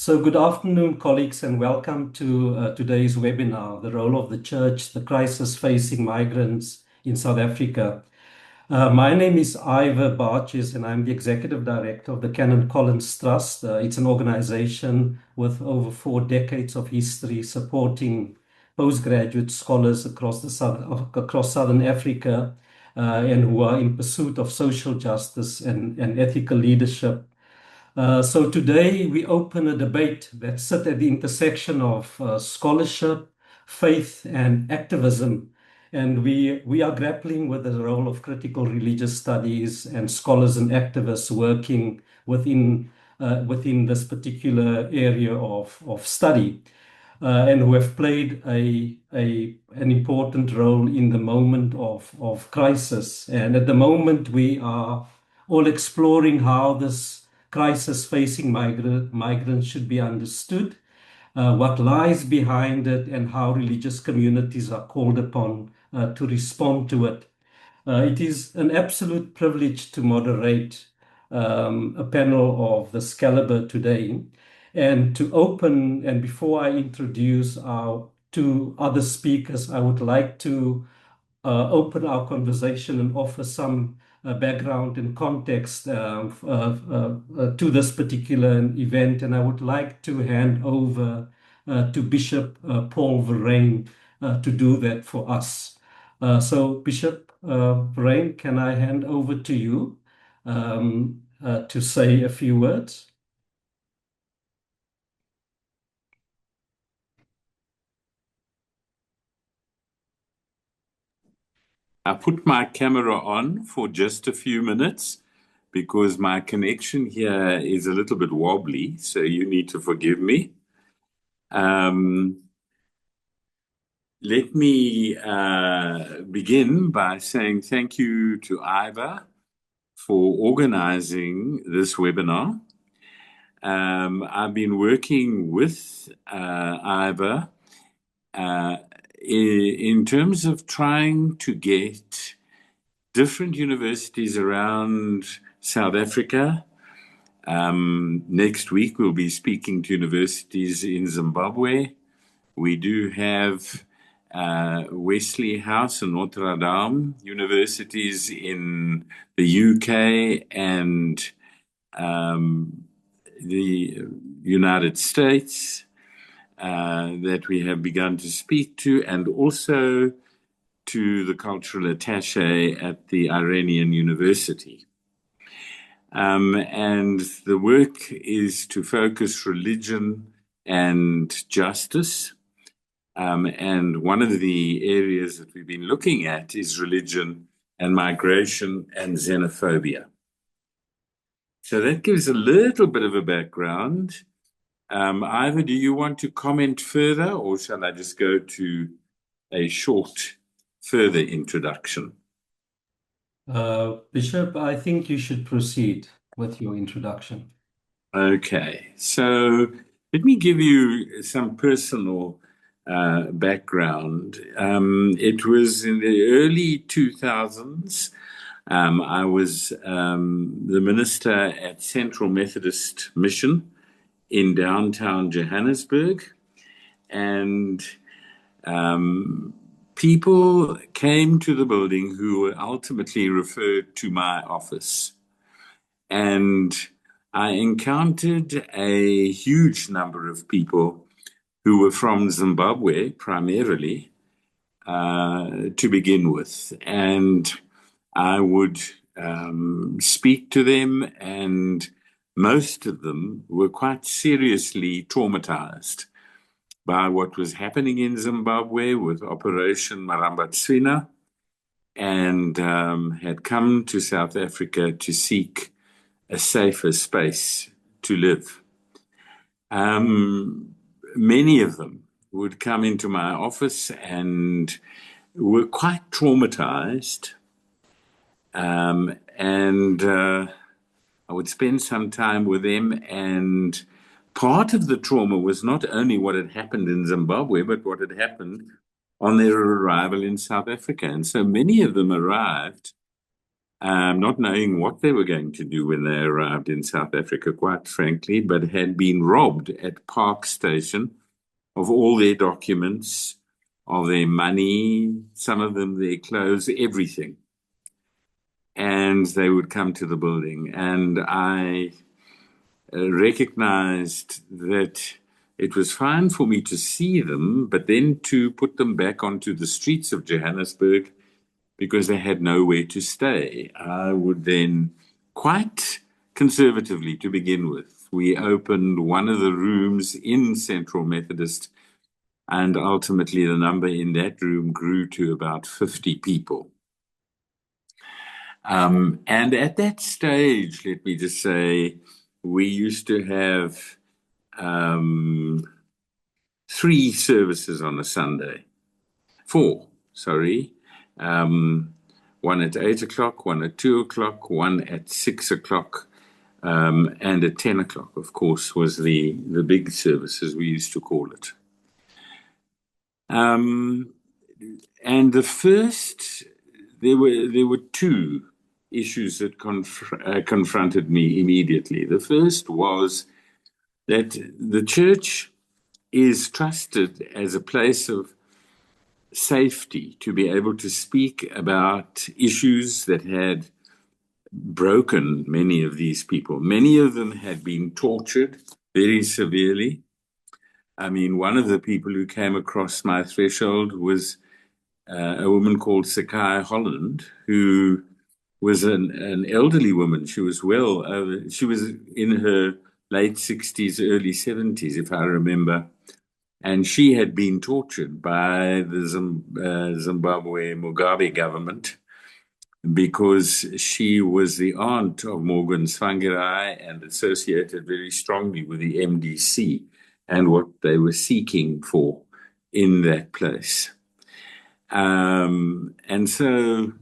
So good afternoon, colleagues, and welcome to today's webinar, The Role of the Church, the Crisis Facing Migrants in South Africa. My name is Ivor Baatjes, and I'm the Executive Director of the Canon Collins Trust. It's an organization with over 4 decades of history supporting postgraduate scholars across Southern Africa and who are in pursuit of social justice and ethical leadership. So today we open a debate that sits at the intersection of scholarship, faith, and activism. And we are grappling with the role of critical religious studies and scholars and activists working within this particular area of study, and who have played an important role in the moment of crisis. And at the moment, we are all exploring how this crisis facing migrants should be understood, what lies behind it, and how religious communities are called upon to respond to it. It is an absolute privilege to moderate a panel of this caliber today. And to open, and before I introduce our two other speakers, I would like to open our conversation and offer some background and context to this particular event. And I would like to hand over to Bishop Paul Verryn to do that for us. So Bishop Verryn, can I hand over to you to say a few words? I put my camera on for just a few minutes because my connection here is a little bit wobbly, so you need to forgive me. Let me begin by saying thank you to Ivor for organizing this webinar. I've been working with Ivor in terms of trying to get different universities around South Africa. Next week, we'll be speaking to universities in Zimbabwe. We do have Wesley House and Notre Dame universities in the UK and the United States that we have begun to speak to, and also to the cultural attaché at the Iranian University. And the work is to focus religion and justice. And one of the areas that we've been looking at is religion and migration and xenophobia. So that gives a little bit of a background. Ivor, do you want to comment further, or shall I just go to a short further introduction? Bishop, I think you should proceed with your introduction. Okay, so let me give you some personal background. It was in the early 2000s. I was the minister at Central Methodist Mission in downtown Johannesburg, and people came to the building who were ultimately referred to my office. And I encountered a huge number of people who were from Zimbabwe, primarily, to begin with. And I would speak to them, and most of them were quite seriously traumatized by what was happening in Zimbabwe with Operation Marambatsvina, and had come to South Africa to seek a safer space to live. Many of them would come into my office and were quite traumatized. And I would spend some time with them, and part of the trauma was not only what had happened in Zimbabwe, but what had happened on their arrival in South Africa. And so many of them arrived not knowing what they were going to do when they arrived in South Africa, quite frankly, but had been robbed at Park Station of all their documents, of their money, some of them their clothes, everything. And they would come to the building. And I recognized that it was fine for me to see them, but then to put them back onto the streets of Johannesburg because they had nowhere to stay. I would then, quite conservatively to begin with, we opened one of the rooms in Central Methodist, and ultimately the number in that room grew to about 50 people. And at that stage, let me just say, we used to have 3 services on a Sunday. 4, sorry. One at 8 o'clock, one at 2 o'clock, one at 6 o'clock, and at 10 o'clock, of course, was the big service, as we used to call it. And the first, there were 2 issues that confronted me immediately. The first was that the church is trusted as a place of safety to be able to speak about issues that had broken many of these people. Many of them had been tortured very severely. I mean, one of the people who came across my threshold was a woman called Sakai Holland, who was an elderly woman. She was she was in her late 60s, early 70s, if I remember. And she had been tortured by the Zimbabwe Mugabe government because she was the aunt of Morgan Tsvangirai and associated very strongly with the MDC and what they were seeking for in that place. And so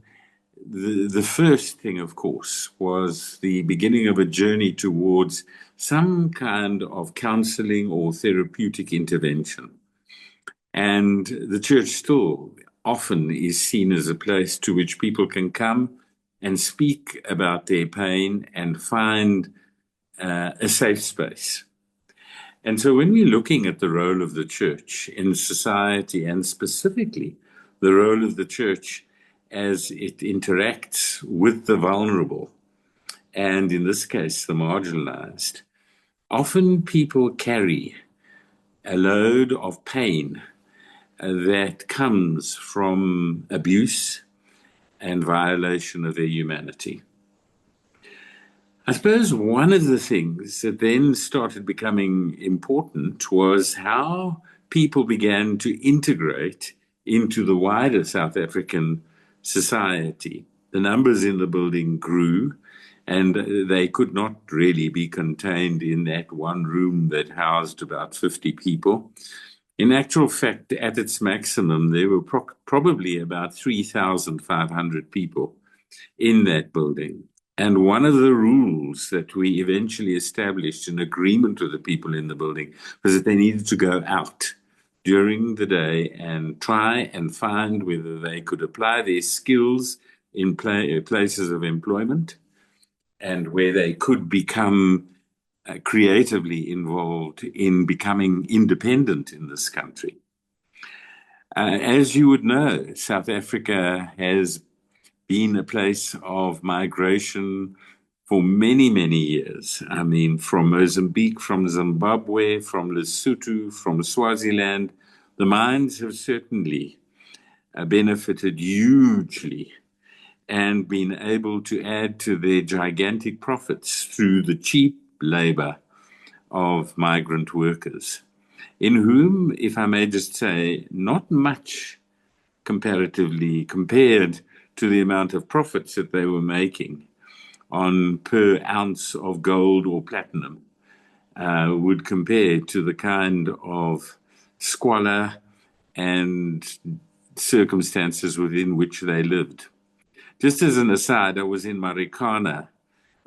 the first thing, of course, was the beginning of a journey towards some kind of counseling or therapeutic intervention. And the church still often is seen as a place to which people can come and speak about their pain and find a safe space. And so when we're looking at the role of the church in society, and specifically the role of the church as it interacts with the vulnerable, and in this case, the marginalized, often people carry a load of pain that comes from abuse and violation of their humanity. I suppose one of the things that then started becoming important was how people began to integrate into the wider South African society. The numbers in the building grew, and they could not really be contained in that one room that housed about 50 people. In actual fact, at its maximum, there were probably about 3,500 people in that building. And one of the rules that we eventually established in agreement with the people in the building was that they needed to go out during the day and try and find whether they could apply their skills in places of employment and where they could become creatively involved in becoming independent in this country. As you would know, South Africa has been a place of migration for many, many years. I mean, from Mozambique, from Zimbabwe, from Lesotho, from Swaziland, the mines have certainly benefited hugely and been able to add to their gigantic profits through the cheap labor of migrant workers, in whom, if I may just say, not much comparatively compared to the amount of profits that they were making on per ounce of gold or platinum would compare to the kind of squalor and circumstances within which they lived. Just as an aside, I was in Marikana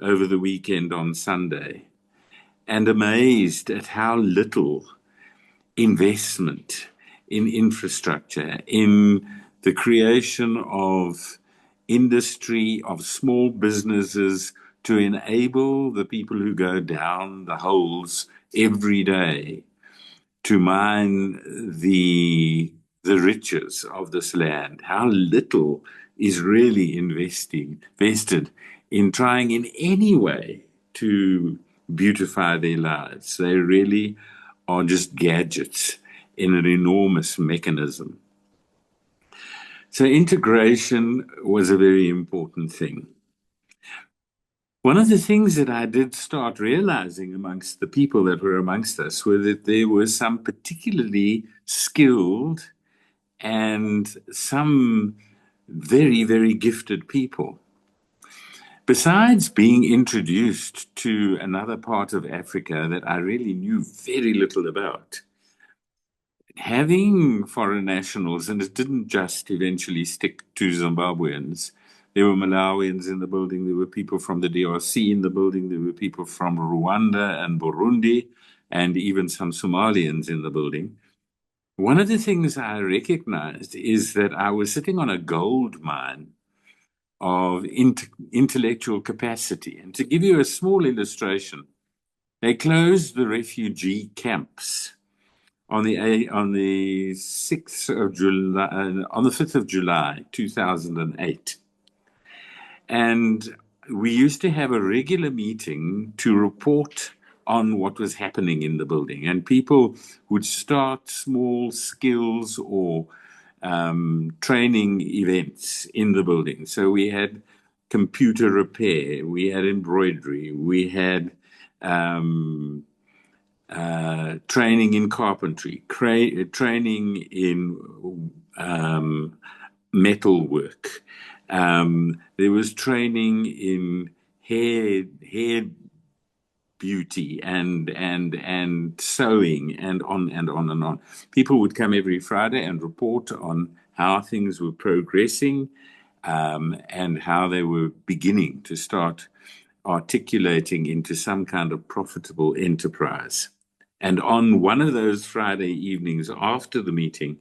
over the weekend on Sunday and amazed at how little investment in infrastructure, in the creation of industry, of small businesses to enable the people who go down the holes every day to mine the riches of this land. How little is really invested in trying in any way to beautify their lives. They really are just gadgets in an enormous mechanism. So integration was a very important thing. One of the things that I did start realizing amongst the people that were amongst us were that there were some particularly skilled and some very, very gifted people. Besides being introduced to another part of Africa that I really knew very little about, having foreign nationals, and it didn't just eventually stick to Zimbabweans. There were Malawians in the building, there were people from the DRC in the building, there were people from Rwanda and Burundi, and even some Somalians in the building. One of the things I recognized is that I was sitting on a gold mine of intellectual capacity. And to give you a small illustration, they closed the refugee camps on the 6th of July, on the 5th of July, 2008. And we used to have a regular meeting to report on what was happening in the building. And people would start small skills or training events in the building. So we had computer repair, we had embroidery, we had training in carpentry, training in metal work. There was training in hair beauty and sewing and on and on and on. People would come every Friday and report on how things were progressing and how they were beginning to start articulating into some kind of profitable enterprise. And on one of those Friday evenings after the meeting,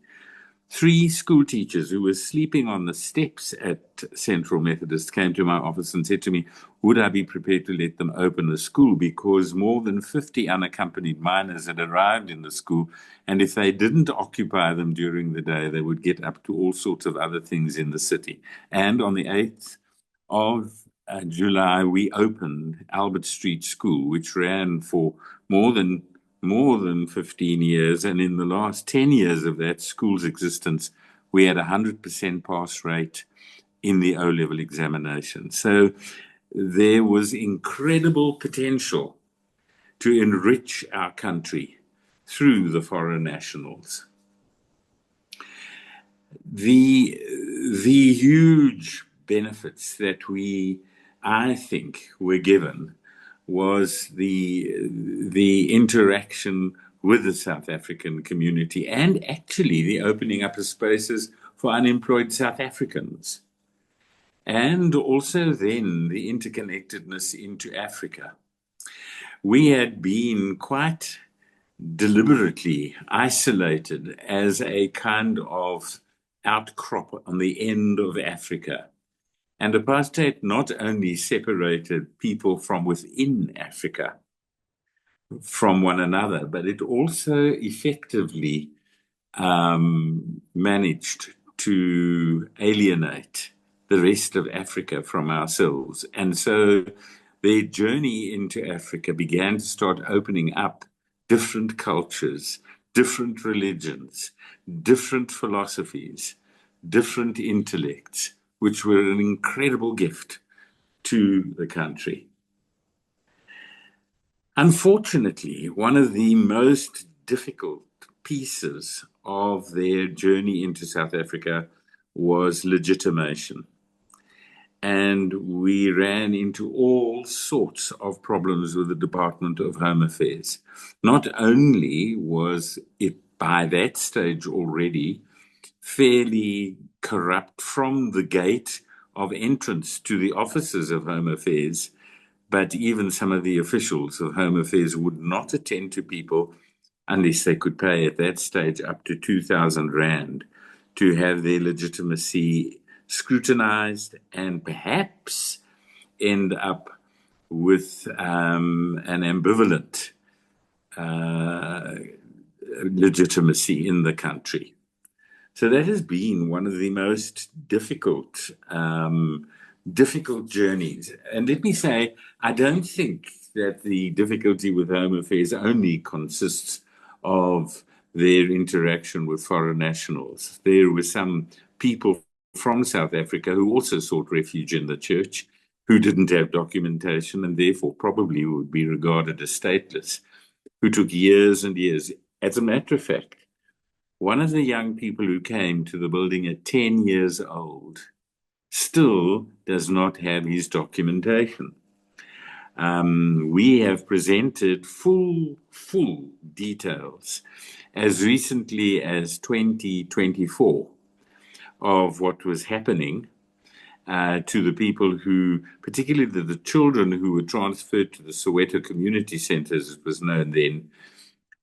3 school teachers who were sleeping on the steps at Central Methodist came to my office and said to me, would I be prepared to let them open the school? Because more than 50 unaccompanied minors had arrived in the school, and if they didn't occupy them during the day, they would get up to all sorts of other things in the city. And on the 8th of July, we opened Albert Street School, which ran for more than 15 years. And in the last 10 years of that school's existence, we had a 100% pass rate in the O-level examination. So there was incredible potential to enrich our country through the foreign nationals. The huge benefits that I think, were given was the interaction with the South African community and actually the opening up of spaces for unemployed South Africans. And also then the interconnectedness into Africa. We had been quite deliberately isolated as a kind of outcrop on the end of Africa. And apartheid not only separated people from within Africa from one another, but it also effectively managed to alienate the rest of Africa from ourselves. And so their journey into Africa began to start opening up different cultures, different religions, different philosophies, different intellects, which were an incredible gift to the country. Unfortunately, one of the most difficult pieces of their journey into South Africa was legitimation. And we ran into all sorts of problems with the Department of Home Affairs. Not only was it by that stage already fairly corrupt from the gate of entrance to the offices of Home Affairs, but even some of the officials of Home Affairs would not attend to people unless they could pay at that stage up to 2,000 Rand to have their legitimacy scrutinized, and perhaps end up with an ambivalent legitimacy in the country. So that has been one of the most difficult journeys. And let me say, I don't think that the difficulty with Home Affairs only consists of their interaction with foreign nationals. There were some people from South Africa who also sought refuge in the church, who didn't have documentation and therefore probably would be regarded as stateless, who took years and years. As a matter of fact, one of the young people who came to the building at 10 years old still does not have his documentation. We have presented full details as recently as 2024 of what was happening to the people who, particularly the children who were transferred to the Soweto Community Centre, as it was known then,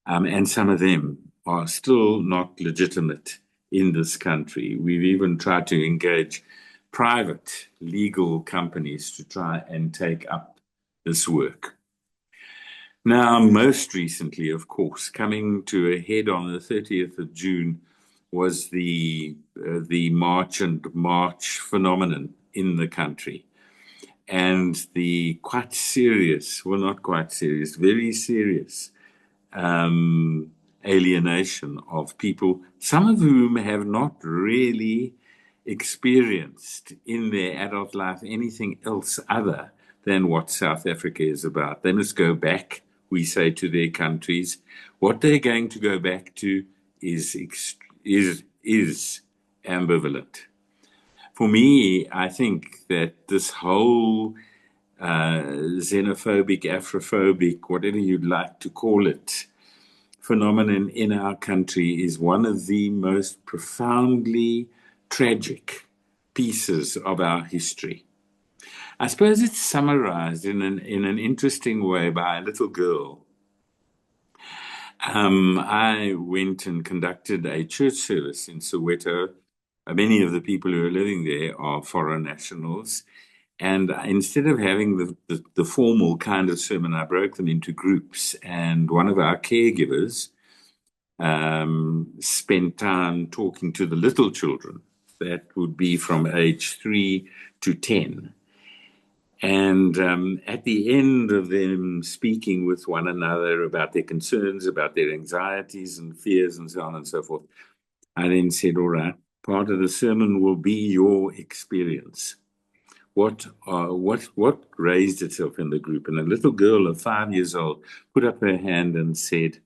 and some of them are still not legitimate in this country. We've even tried to engage private legal companies to try and take up this work. Now, most recently, of course, coming to a head on the 30th of June was the March and March phenomenon in the country. And the quite serious, well, not quite serious, very serious alienation of people, some of whom have not really experienced in their adult life anything else other than what South Africa is about. They must go back, we say, to their countries. What they're going to go back to is ambivalent. For me, I think that this whole xenophobic, Afrophobic, whatever you'd like to call it, phenomenon in our country is one of the most profoundly tragic pieces of our history. I suppose it's summarized in an interesting way by a little girl. I went and conducted a church service in Soweto. Many of the people who are living there are foreign nationals. And instead of having the formal kind of sermon, I broke them into groups. And one of our caregivers spent time talking to the little children. That would be from age 3 to 10. And at the end of them speaking with one another about their concerns, about their anxieties and fears and so on and so forth, I then said, all right, part of the sermon will be your experience. What raised itself in the group? And a little girl of 5 years old put up her hand and said,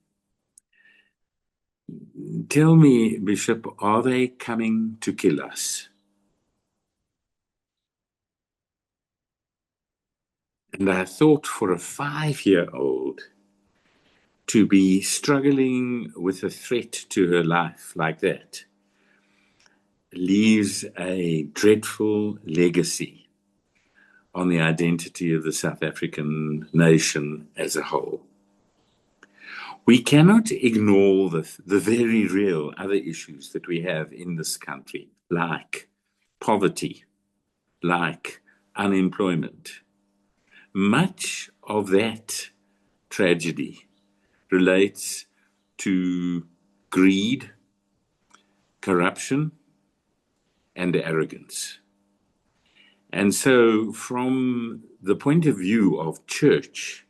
tell me, Bishop, are they coming to kill us? And I thought, for a 5-year-old to be struggling with a threat to her life like that leaves a dreadful legacy on the identity of the South African nation as a whole. We cannot ignore the very real other issues that we have in this country, like poverty, like unemployment. Much of that tragedy relates to greed, corruption, and arrogance. And so from the point of view of church,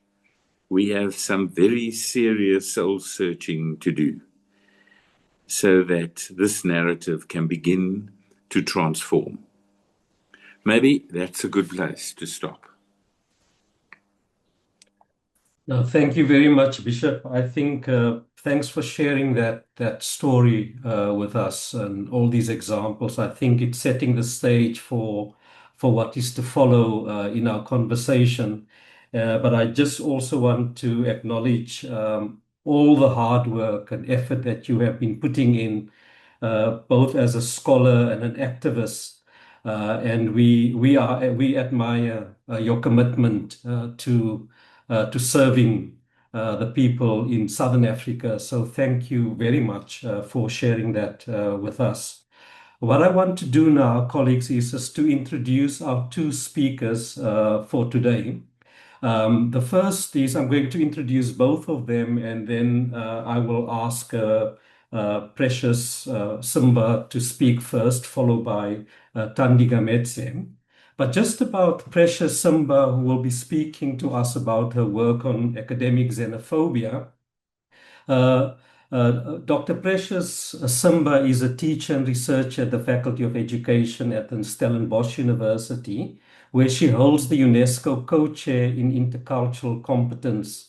we have some very serious soul-searching to do so that this narrative can begin to transform. Maybe that's a good place to stop. No, thank you very much, Bishop. I think thanks for sharing that story with us and all these examples. I think it's setting the stage for what is to follow in our conversation. But I just also want to acknowledge all the hard work and effort that you have been putting in, both as a scholar and an activist. And we admire your commitment to serving the people in Southern Africa. So thank you very much for sharing that with us. What I want to do now, colleagues, is just to introduce our two speakers for today. The first is I'm going to introduce both of them, and then I will ask Precious Simba to speak first, followed by Thandi Gamedze. But just about Precious Simba, who will be speaking to us about her work on academic xenophobia. Uh, Dr. Precious Simba is a teacher and researcher at the Faculty of Education at the Stellenbosch University, where she holds the UNESCO co-chair in intercultural competence.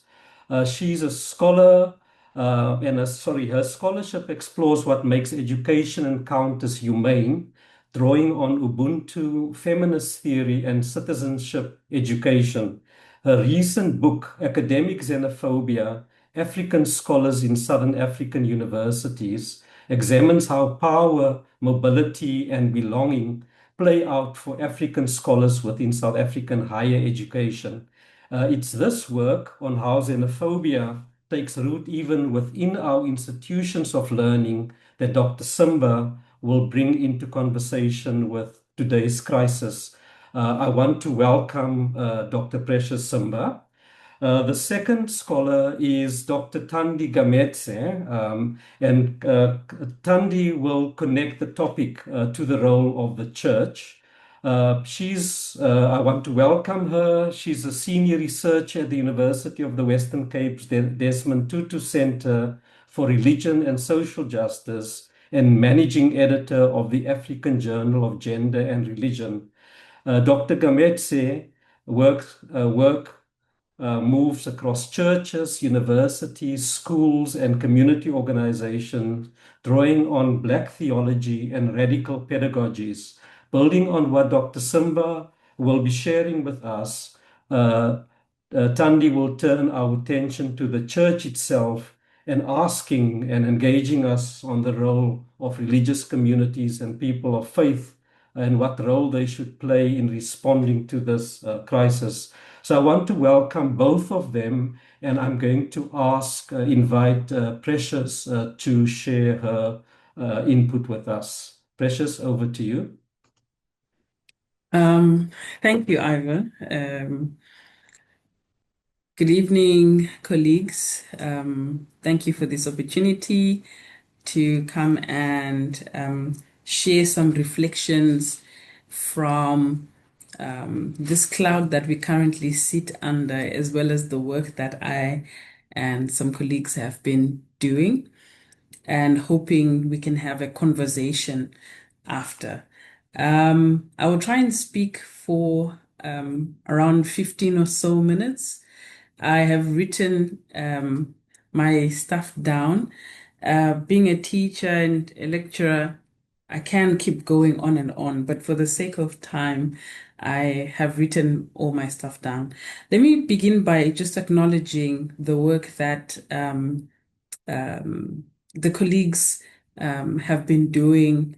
She's a scholar, her scholarship explores what makes education encounters humane, drawing on Ubuntu, feminist theory, and citizenship education. Her recent book, Academic Xenophobia, African Scholars in Southern African Universities, examines how power, mobility, and belonging play out for African scholars within South African higher education. It's this work on how xenophobia takes root even within our institutions of learning that Dr. Simba will bring into conversation with today's crisis. I want to welcome Dr. Precious Simba. The second scholar is Dr. Thandi Gamedze, and Thandi will connect the topic to the role of the church. I want to welcome her. She's a senior researcher at the University of the Western Cape's Desmond Tutu Centre for Religion and Social Justice and managing editor of the African Journal of Gender and Religion. Dr. Gamedze work moves across churches, universities, schools, and community organizations, drawing on Black theology and radical pedagogies. Building on what Dr. Simba will be sharing with us, Thandi will turn our attention to the church itself and asking and engaging us on the role of religious communities and people of faith and what role they should play in responding to this crisis. So I want to welcome both of them, and I'm going to invite Precious to share her input with us. Precious, over to you. Thank you, Ivor. Good evening, colleagues. Thank you for this opportunity to come and share some reflections from this cloud that we currently sit under, as well as the work that I and some colleagues have been doing, and hoping we can have a conversation after. I will try and speak for around 15 or so minutes. I have written my stuff down. Being a teacher and a lecturer, I can keep going on and on, but for the sake of time, I have written all my stuff down. Let me begin by just acknowledging the work that the colleagues have been doing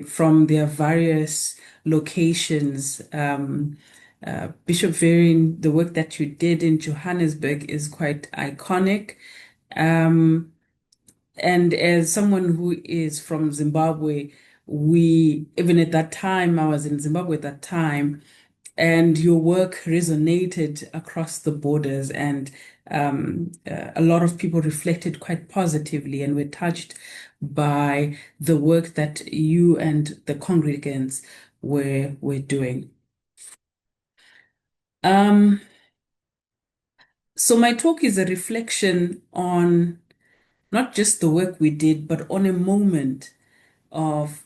from their various locations. Bishop Verryn, the work that you did in Johannesburg is quite iconic. And as someone who is from Zimbabwe, even at that time, I was in Zimbabwe at that time, and your work resonated across the borders, and a lot of people reflected quite positively and were touched by the work that you and the congregants were doing. So my talk is a reflection on not just the work we did, but on a moment of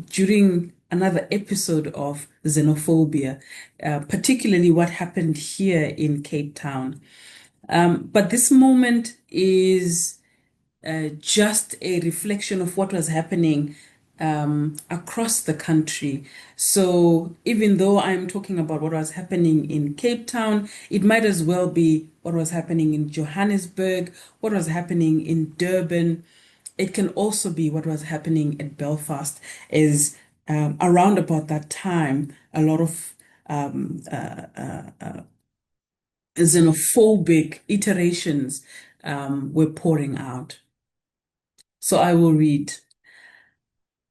during another episode of xenophobia, particularly what happened here in Cape Town. But this moment is just a reflection of what was happening across the country. So even though I'm talking about what was happening in Cape Town, it might as well be what was happening in Johannesburg, what was happening in Durban. It can also be what was happening at Belfast, is around about that time, a lot of xenophobic iterations were pouring out. So I will read.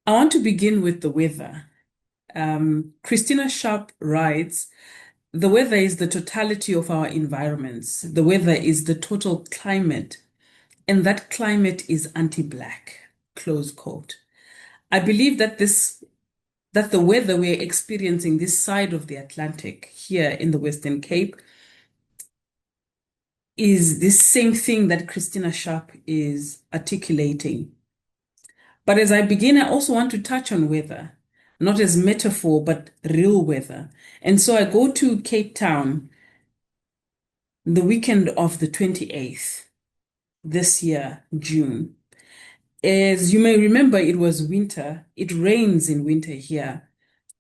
I want to begin with the weather. Christina Sharp writes, the weather is the totality of our environments. The weather is the total climate, and that climate is anti-Black, close quote. I believe that the weather we're experiencing this side of the Atlantic here in the Western Cape is this same thing that Christina Sharp is articulating. But as I begin, I also want to touch on weather, not as metaphor, but real weather. And so I go to Cape Town the weekend of the 28th this year, June. As you may remember, it was winter. It rains in winter here.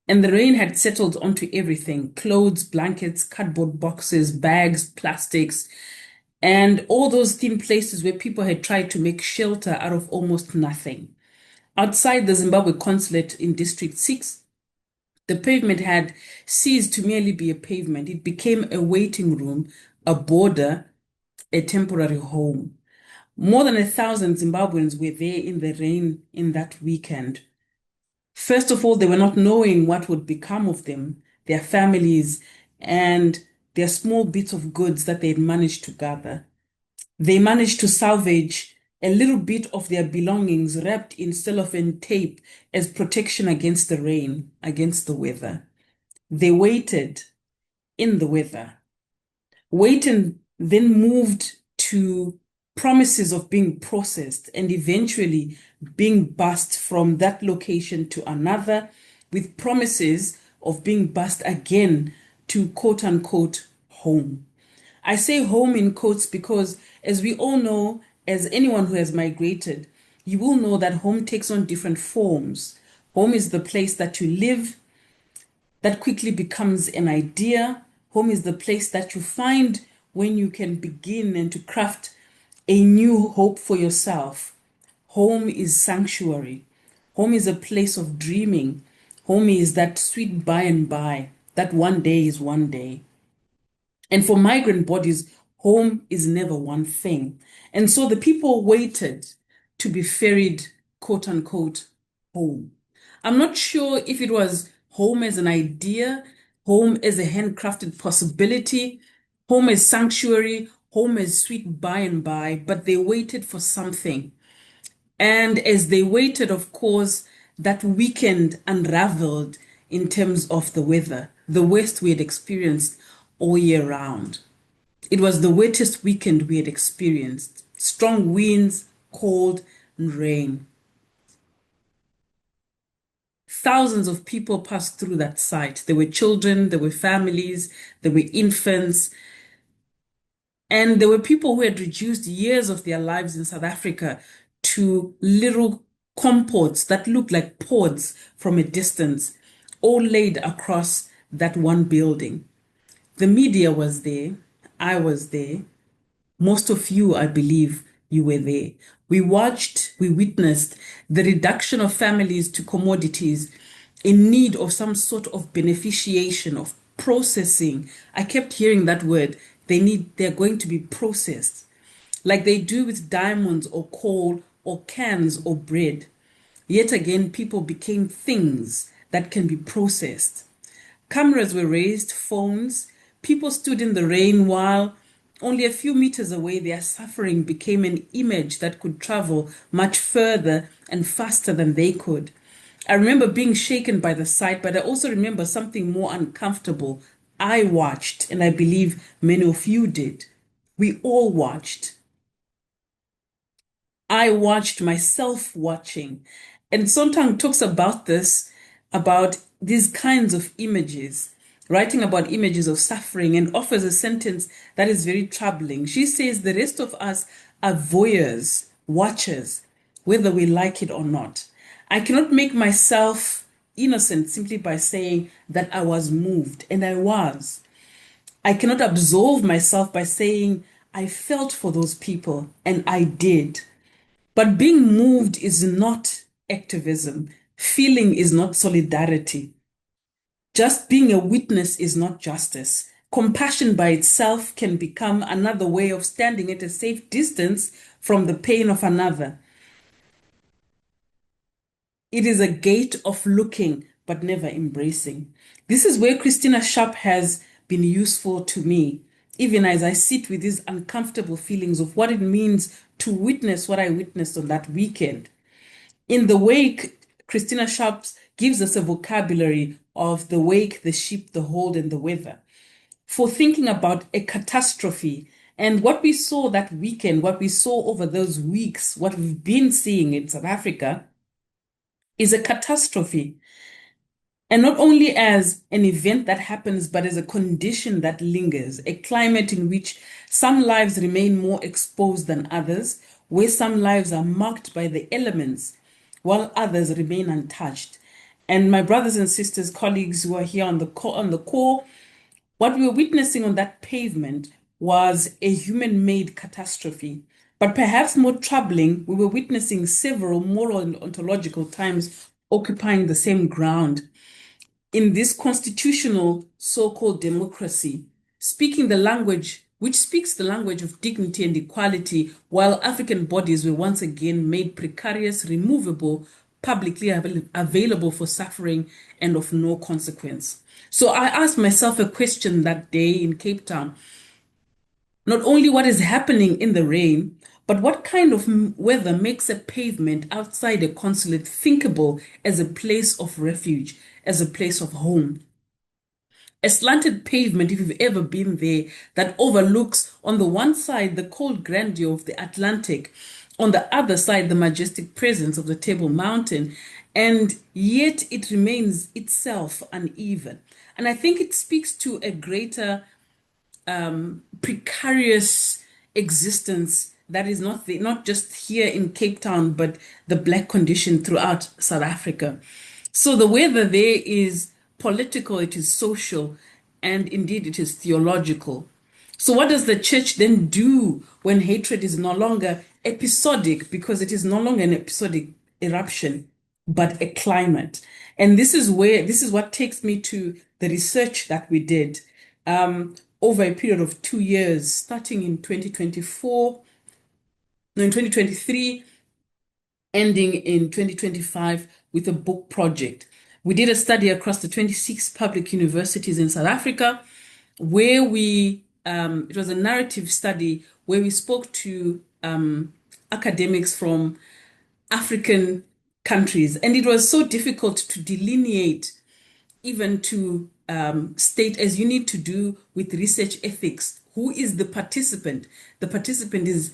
And the rain had settled onto everything: clothes, blankets, cardboard boxes, bags, plastics, and all those thin places where people had tried to make shelter out of almost nothing. Outside the Zimbabwe consulate in District 6, the pavement had ceased to merely be a pavement. It became a waiting room, a border, a temporary home. More than 1,000 Zimbabweans were there in the rain in that weekend. First of all, they were not knowing what would become of them, their families, and their small bits of goods that they had managed to gather. They managed to salvage a little bit of their belongings wrapped in cellophane tape as protection against the rain, against the weather. They waited in the weather. Waited, then moved to promises of being processed and eventually being bussed from that location to another, with promises of being bussed again to quote unquote home. I say home in quotes because, as we all know, as anyone who has migrated, you will know that home takes on different forms. Home is the place that you live, that quickly becomes an idea. Home is the place that you find when you can begin and to craft a new hope for yourself. Home is sanctuary. Home is a place of dreaming. Home is that sweet by and by, that one day is one day. And for migrant bodies, home is never one thing. And so the people waited to be ferried, quote unquote, home. I'm not sure if it was home as an idea, home as a handcrafted possibility, home as sanctuary, home as sweet by and by, but they waited for something. And as they waited, of course, that weekend unraveled in terms of the weather, the worst we had experienced all year round. It was the wettest weekend we had experienced. Strong winds, cold, and rain. Thousands of people passed through that site. There were children, there were families, there were infants, and there were people who had reduced years of their lives in South Africa to little compots that looked like pods from a distance, all laid across that one building. The media was there. I was there. Most of you, I believe, you were there. We watched, we witnessed the reduction of families to commodities in need of some sort of beneficiation, of processing. I kept hearing that word. They're going to be processed, like they do with diamonds or coal or cans or bread. Yet again, people became things that can be processed. Cameras were raised, phones. People stood in the rain while only a few meters away their suffering became an image that could travel much further and faster than they could. I remember being shaken by the sight, but I also remember something more uncomfortable. I watched, and I believe many of you did. We all watched. I watched myself watching. And Sontag talks about this, about these kinds of images, writing about images of suffering, and offers a sentence that is very troubling. She says, the rest of us are voyeurs, watchers, whether we like it or not. I cannot make myself innocent simply by saying that I was moved, and I was. I cannot absolve myself by saying I felt for those people, and I did. But being moved is not activism. Feeling is not solidarity. Just being a witness is not justice. Compassion by itself can become another way of standing at a safe distance from the pain of another. It is a gate of looking but never embracing. This is where Christina Sharp has been useful to me, even as I sit with these uncomfortable feelings of what it means to witness what I witnessed on that weekend. In the wake, Christina Sharp gives us a vocabulary of the wake, the sheep, the hold, and the weather for thinking about a catastrophe. And what we saw that weekend, what we saw over those weeks, what we've been seeing in South Africa is a catastrophe. And not only as an event that happens, but as a condition that lingers, a climate in which some lives remain more exposed than others, where some lives are marked by the elements, while others remain untouched. And my brothers and sisters, colleagues who are here on the call, what we were witnessing on that pavement was a human-made catastrophe. But perhaps more troubling, we were witnessing several moral and ontological times occupying the same ground in this constitutional so-called democracy, speaking the language, which speaks the language of dignity and equality, while African bodies were once again made precarious, removable, publicly available for suffering and of no consequence. So I asked myself a question that day in Cape Town. Not only what is happening in the rain, but what kind of weather makes a pavement outside a consulate thinkable as a place of refuge, as a place of home? A slanted pavement, if you've ever been there, that overlooks on the one side the cold grandeur of the Atlantic, on the other side the majestic presence of the Table Mountain, and yet it remains itself uneven. And I think it speaks to a greater precarious existence that is not just here in Cape Town, but the Black condition throughout South Africa. So the weather there is political, it is social, and indeed it is theological. So what does the church then do when hatred is no longer episodic, because it is no longer an episodic eruption, but a climate? And this is what takes me to the research that we did over a period of 2 years, starting in 2023, ending in 2025 with a book project. We did a study across the 26 public universities in South Africa, where it was a narrative study where we spoke to academics from African countries. And it was so difficult to delineate, even to state, as you need to do with research ethics, who is the participant? The participant is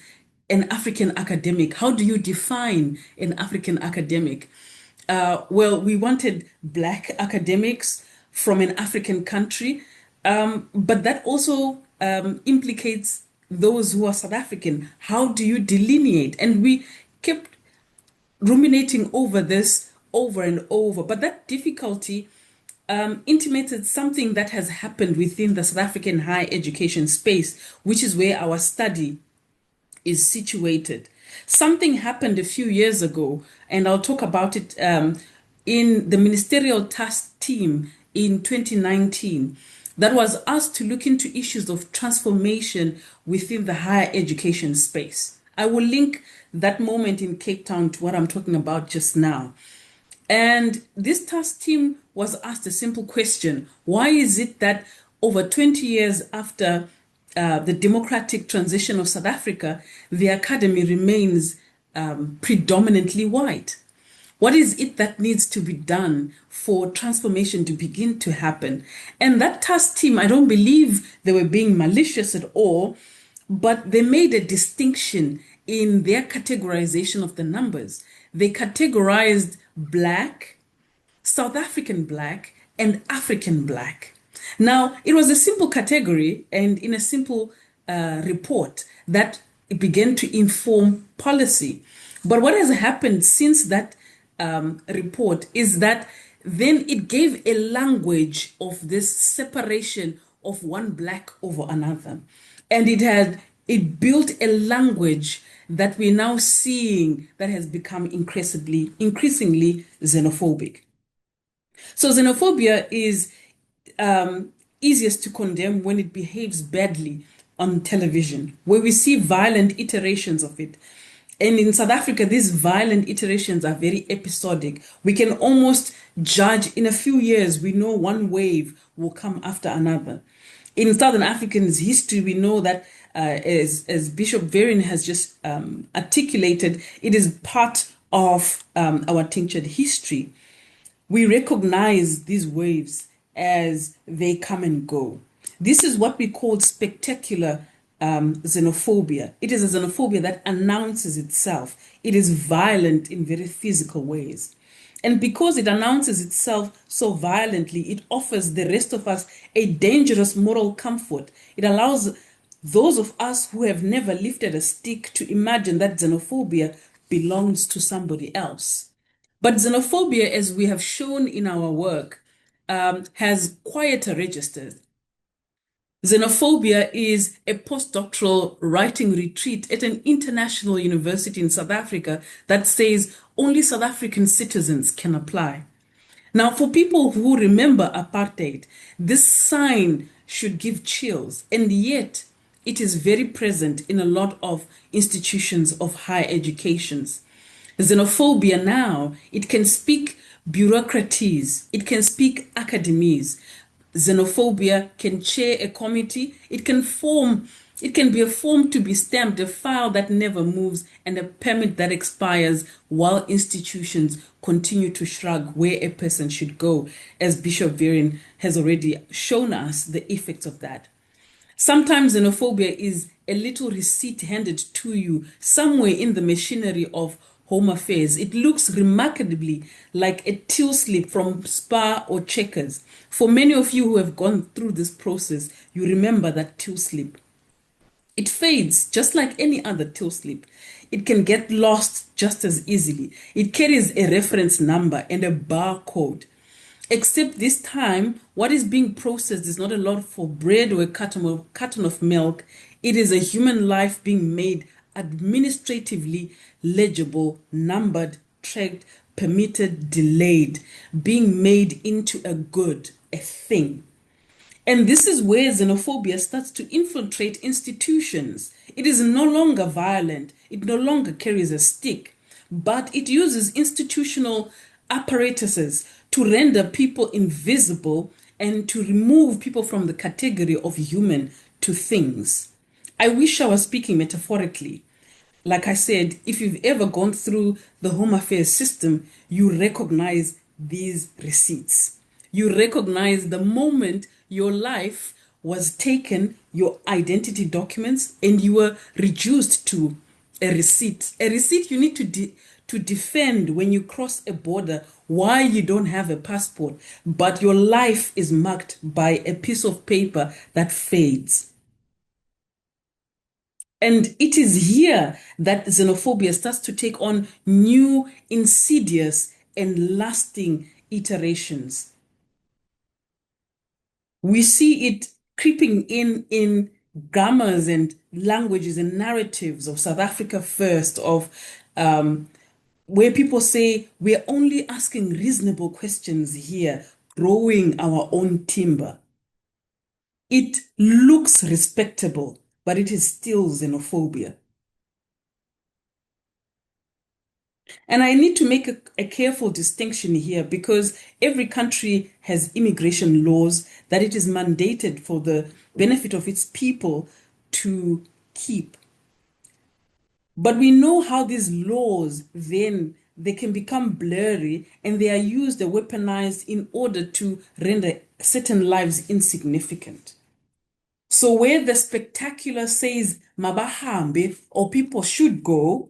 an African academic. How do you define an African academic? Well, we wanted Black academics from an African country, but that also implicates those who are South African. How do you delineate? And we kept ruminating over this over and over, but that difficulty intimated something that has happened within the South African higher education space, which is where our study is situated. Something happened a few years ago, and I'll talk about it in the ministerial task team in 2019 that was asked to look into issues of transformation within the higher education space. I will link that moment in Cape Town to what I'm talking about just now. And this task team was asked a simple question. Why is it that over 20 years after the democratic transition of South Africa, the academy remains predominantly white? What is it that needs to be done for transformation to begin to happen? And that task team, I don't believe they were being malicious at all, but they made a distinction in their categorization of the numbers. They categorized Black, South African Black, and African Black. Now, it was a simple category and in a simple report that began to inform policy. But what has happened since that report is that then it gave a language of this separation of one Black over another. And it built a language that we're now seeing that has become increasingly xenophobic. So xenophobia is easiest to condemn when it behaves badly on television, where we see violent iterations of it. And in South Africa, these violent iterations are very episodic. We can almost judge in a few years, we know one wave will come after another. In Southern Africans' history, we know that, as Bishop Verryn has just articulated, it is part of our tinctured history. We recognize these waves as they come and go. This is what we call spectacular xenophobia. It is a xenophobia that announces itself. It is violent in very physical ways. And because it announces itself so violently, it offers the rest of us a dangerous moral comfort. It allows those of us who have never lifted a stick to imagine that xenophobia belongs to somebody else. But xenophobia, as we have shown in our work, has quieter registers. Xenophobia is a postdoctoral writing retreat at an international university in South Africa that says only South African citizens can apply. Now, for people who remember apartheid, this sign should give chills, and yet it is very present in a lot of institutions of higher educations. Xenophobia now, it can speak bureaucraties, it can speak academies. Xenophobia can chair a committee, it can be a form to be stamped, a file that never moves, and a permit that expires while institutions continue to shrug where a person should go, as Bishop Verryn has already shown us the effects of that. Sometimes xenophobia is a little receipt handed to you somewhere in the machinery of home affairs. It looks remarkably like a till slip from Spar or Checkers. For many of you who have gone through this process, you remember that till slip. It fades just like any other till slip. It can get lost just as easily. It carries a reference number and a barcode. Except this time, what is being processed is not a lot for bread or a carton of milk. It is a human life being made administratively legible, numbered, tracked, permitted, delayed, being made into a good, a thing. And this is where xenophobia starts to infiltrate institutions. It is no longer violent, it no longer carries a stick, but it uses institutional apparatuses to render people invisible and to remove people from the category of human to things. I wish I was speaking metaphorically. Like I said, if you've ever gone through the Home Affairs system, you recognize these receipts. You recognize the moment your life was taken, your identity documents, and you were reduced to a receipt. A receipt you need to defend when you cross a border, why you don't have a passport, but your life is marked by a piece of paper that fades. And it is here that xenophobia starts to take on new, insidious, and lasting iterations. We see it creeping in grammars and languages and narratives of South Africa first, of where people say, we're only asking reasonable questions here, growing our own timber. It looks respectable, but it is still xenophobia. And I need to make a careful distinction here, because every country has immigration laws that it is mandated for the benefit of its people to keep. But we know how these laws then they can become blurry, and they are used and weaponized in order to render certain lives insignificant. So where the spectacular says mabahambe, or people should go,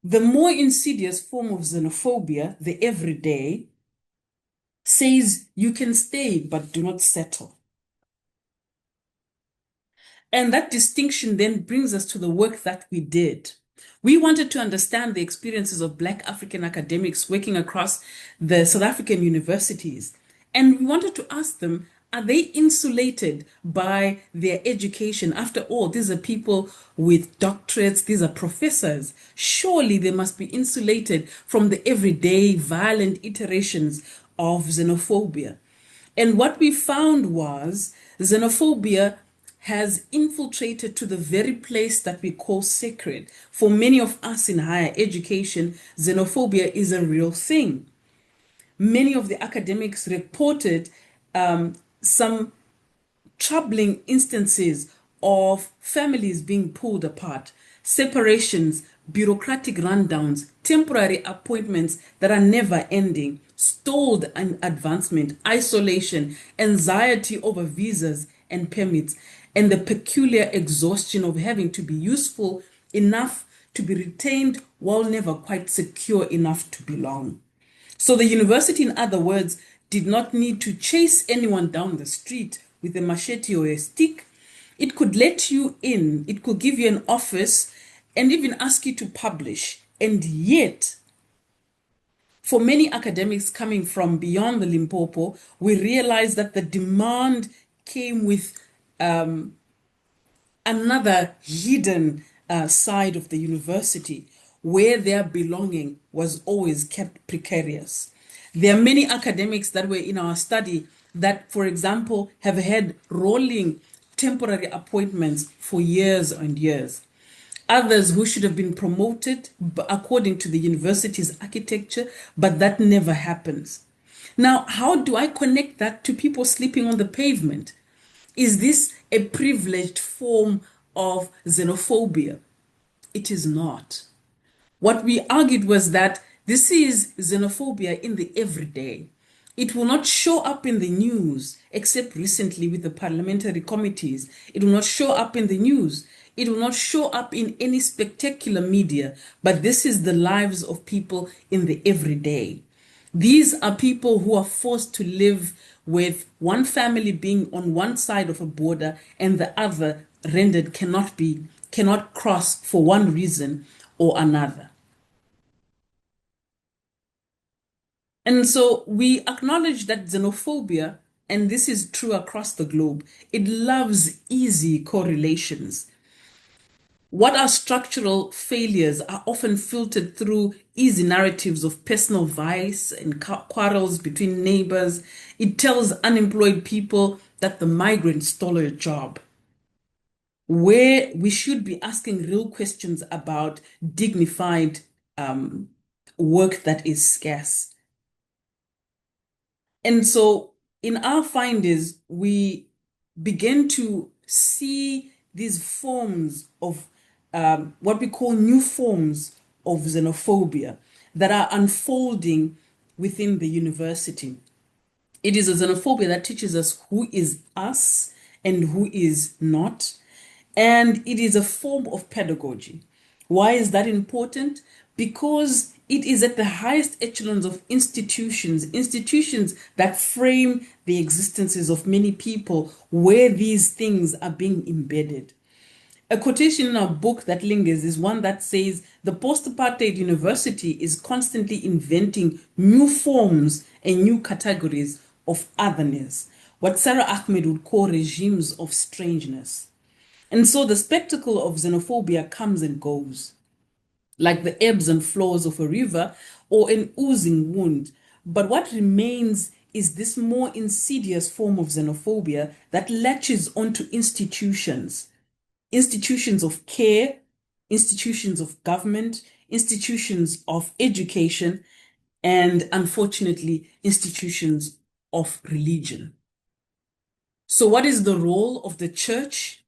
the more insidious form of xenophobia, the everyday, says you can stay but do not settle. And that distinction then brings us to the work that we did. We wanted to understand the experiences of Black African academics working across the South African universities. And we wanted to ask them, are they insulated by their education? After all, these are people with doctorates, these are professors. Surely they must be insulated from the everyday violent iterations of xenophobia. And what we found was xenophobia has infiltrated to the very place that we call sacred. For many of us in higher education, xenophobia is a real thing. Many of the academics reported some troubling instances of families being pulled apart, separations, bureaucratic rundowns, temporary appointments that are never ending, stalled advancement, isolation, anxiety over visas and permits, and the peculiar exhaustion of having to be useful enough to be retained while never quite secure enough to belong. So the university, in other words, did not need to chase anyone down the street with a machete or a stick. It could let you in, it could give you an office, and even ask you to publish. And yet, for many academics coming from beyond the Limpopo, we realized that the demand came with another hidden side of the university where their belonging was always kept precarious. There are many academics that were in our study that, for example, have had rolling temporary appointments for years and years. Others who should have been promoted according to the university's architecture, but that never happens. Now, how do I connect that to people sleeping on the pavement? Is this a privileged form of xenophobia? It is not. What we argued was that this is xenophobia in the everyday. It will not show up in the news, except recently with the parliamentary committees. It will not show up in the news. It will not show up in any spectacular media, but this is the lives of people in the everyday. These are people who are forced to live with one family being on one side of a border and the other rendered cannot cross for one reason or another. And so we acknowledge that xenophobia, and this is true across the globe, it loves easy correlations. What are structural failures are often filtered through easy narratives of personal vice and quarrels between neighbors. It tells unemployed people that the migrants stole a job, where we should be asking real questions about dignified work that is scarce. And so in our findings, we begin to see these forms of what we call new forms of xenophobia that are unfolding within the university. It is a xenophobia that teaches us who is us and who is not. And it is a form of pedagogy. Why is that important? Because it is at the highest echelons of institutions that frame the existences of many people where these things are being embedded. A quotation in our book that lingers is one that says, the post-apartheid university is constantly inventing new forms and new categories of otherness, what Sarah Ahmed would call regimes of strangeness. And so the spectacle of xenophobia comes and goes, like the ebbs and flows of a river or an oozing wound. But what remains is this more insidious form of xenophobia that latches onto institutions of care, institutions of government, institutions of education, and unfortunately, institutions of religion. So what is the role of the church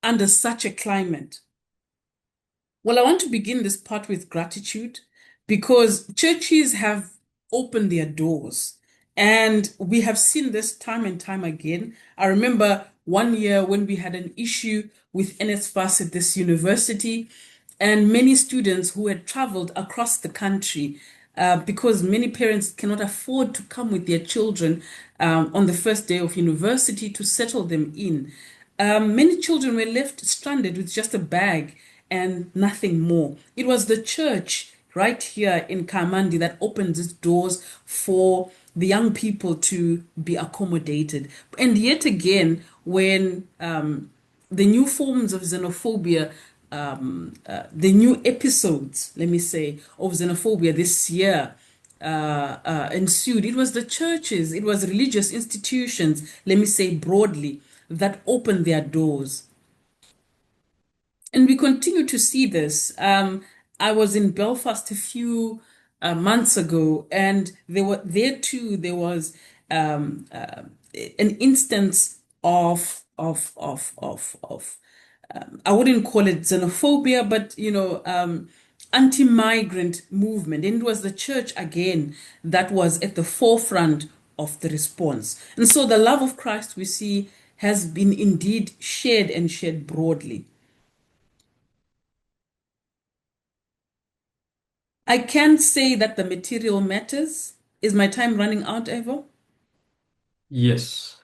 under such a climate? Well, I want to begin this part with gratitude because churches have opened their doors and we have seen this time and time again. I remember one year when we had an issue with NSFAS at this university and many students who had traveled across the country because many parents cannot afford to come with their children on the first day of university to settle them in. Many children were left stranded with just a bag and nothing more. It was the church right here in Kamandi that opened its doors for the young people to be accommodated. And yet again, when the new forms of xenophobia, the new episodes, let me say, of xenophobia this year ensued, it was the churches, it was religious institutions, let me say broadly, that open their doors. And we continue to see this. I was in Belfast a few months ago, and there was an instance of I wouldn't call it xenophobia, but anti-migrant movement. And it was the church again that was at the forefront of the response. And so the love of Christ we see has been indeed shared and shared broadly. I can say that the material matters. Is my time running out, Ivor? Yes.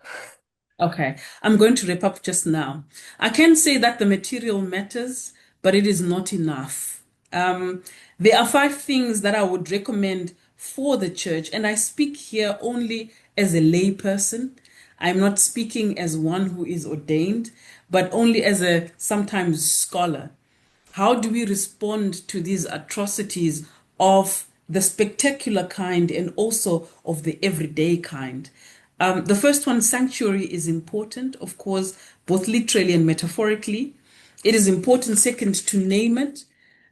Okay, I'm going to wrap up just now. I can say that the material matters, but it is not enough. There are 5 things that I would recommend for the church, and I speak here only as a layperson. I'm not speaking as one who is ordained, but only as a sometimes scholar. How do we respond to these atrocities of the spectacular kind and also of the everyday kind? The first one, sanctuary, is important, of course, both literally and metaphorically. It is important, second, to name it.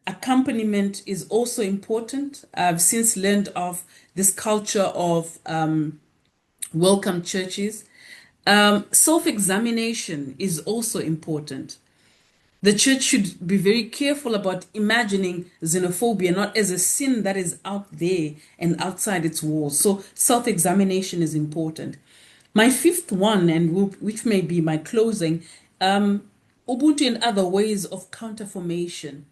Accompaniment is also important. I've since learned of this culture of welcome churches. Self-examination is also important. The church should be very careful about imagining xenophobia not as a sin that is out there and outside its walls. So self-examination is important. My fifth one, and which may be my closing, Ubuntu and other ways of counterformation.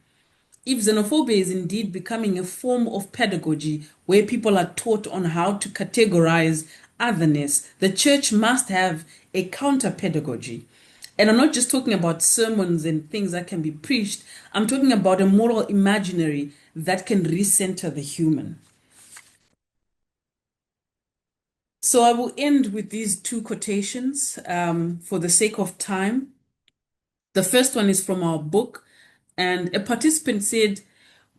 If xenophobia is indeed becoming a form of pedagogy where people are taught on how to categorize otherness, the church must have a counter pedagogy. And I'm not just talking about sermons and things that can be preached, I'm talking about a moral imaginary that can recenter the human. So I will end with these 2 quotations for the sake of time. The first one is from our book, and a participant said,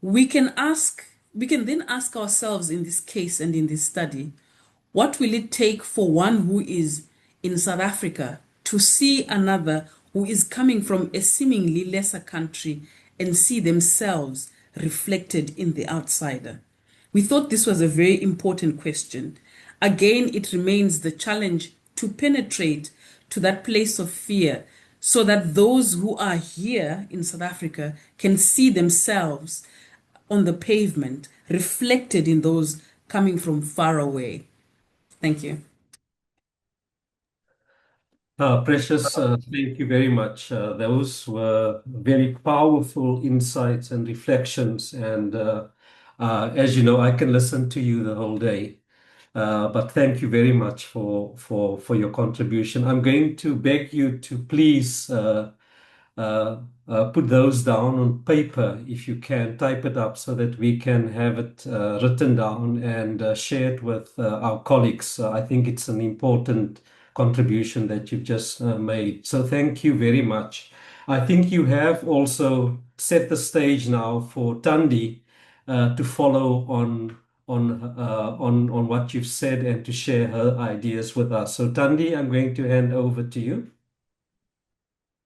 we can then ask ourselves in this case and in this study, what will it take for one who is in South Africa to see another who is coming from a seemingly lesser country and see themselves reflected in the outsider? We thought this was a very important question. Again, it remains the challenge to penetrate to that place of fear so that those who are here in South Africa can see themselves on the pavement, reflected in those coming from far away. Thank you. Precious, thank you very much. Those were very powerful insights and reflections. And as you know, I can listen to you the whole day. But thank you very much for your contribution. I'm going to beg you to please put those down on paper if you can, type it up so that we can have it written down and share it with our colleagues. I think it's an important contribution that you've just made. So thank you very much. I think you have also set the stage now for Thandi to follow on what you've said and to share her ideas with us. So Thandi, I'm going to hand over to you.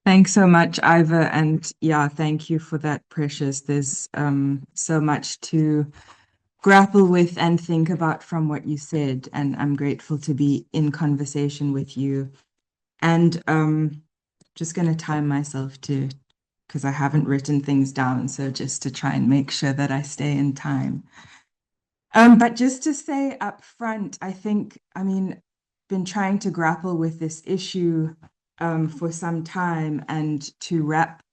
Thanks so much, Ivor. And yeah, thank you for that, Precious. There's so much to grapple with and think about from what you said. And I'm grateful to be in conversation with you. And just going to time myself to, because I haven't written things down. So just to try and make sure that I stay in time. But just to say up front, been trying to grapple with this issue for some time and to wrap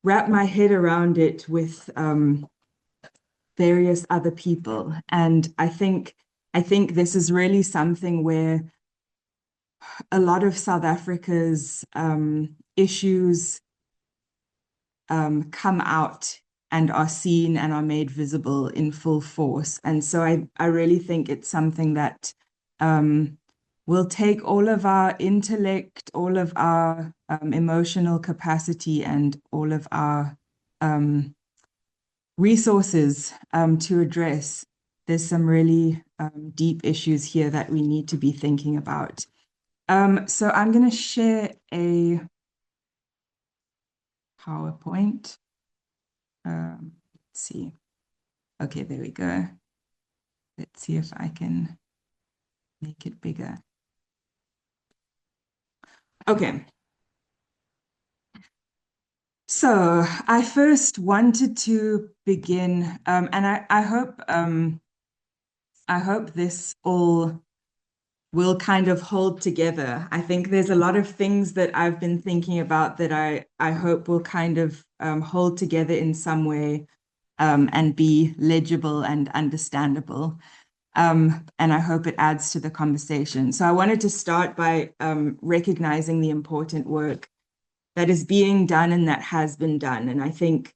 my head around it with various other people. And I think this is really something where a lot of South Africa's issues come out and are seen and are made visible in full force. And so I really think it's something that will take all of our intellect, all of our emotional capacity, and all of our resources to address. There's some really deep issues here that we need to be thinking about. So I'm going to share a PowerPoint. Let's see. Okay, there we go. Let's see if I can make it bigger. Okay. So I first wanted to begin, and I hope this all will kind of hold together. I think there's a lot of things that I've been thinking about that I hope will kind of hold together in some way and be legible and understandable. And I hope it adds to the conversation. So I wanted to start by recognizing the important work that is being done and that has been done. And I think,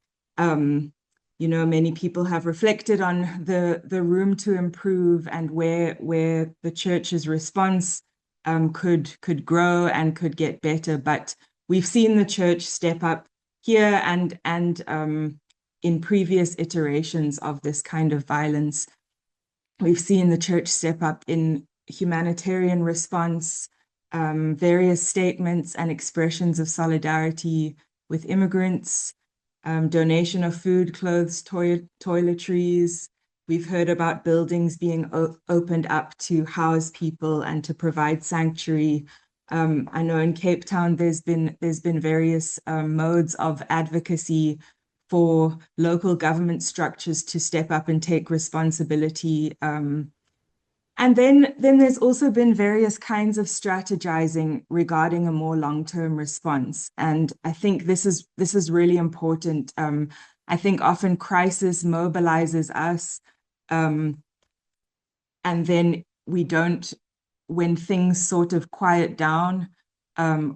many people have reflected on the room to improve and where the church's response could grow and could get better. But we've seen the church step up here and in previous iterations of this kind of violence. We've seen the church step up in humanitarian response, various statements and expressions of solidarity with immigrants, donation of food, clothes, toiletries. We've heard about buildings being opened up to house people and to provide sanctuary. I know in Cape Town there's been various modes of advocacy for local government structures to step up and take responsibility. And then there's also been various kinds of strategizing regarding a more long-term response. And I think this is really important. I think often crisis mobilizes us, and then when things sort of quiet down,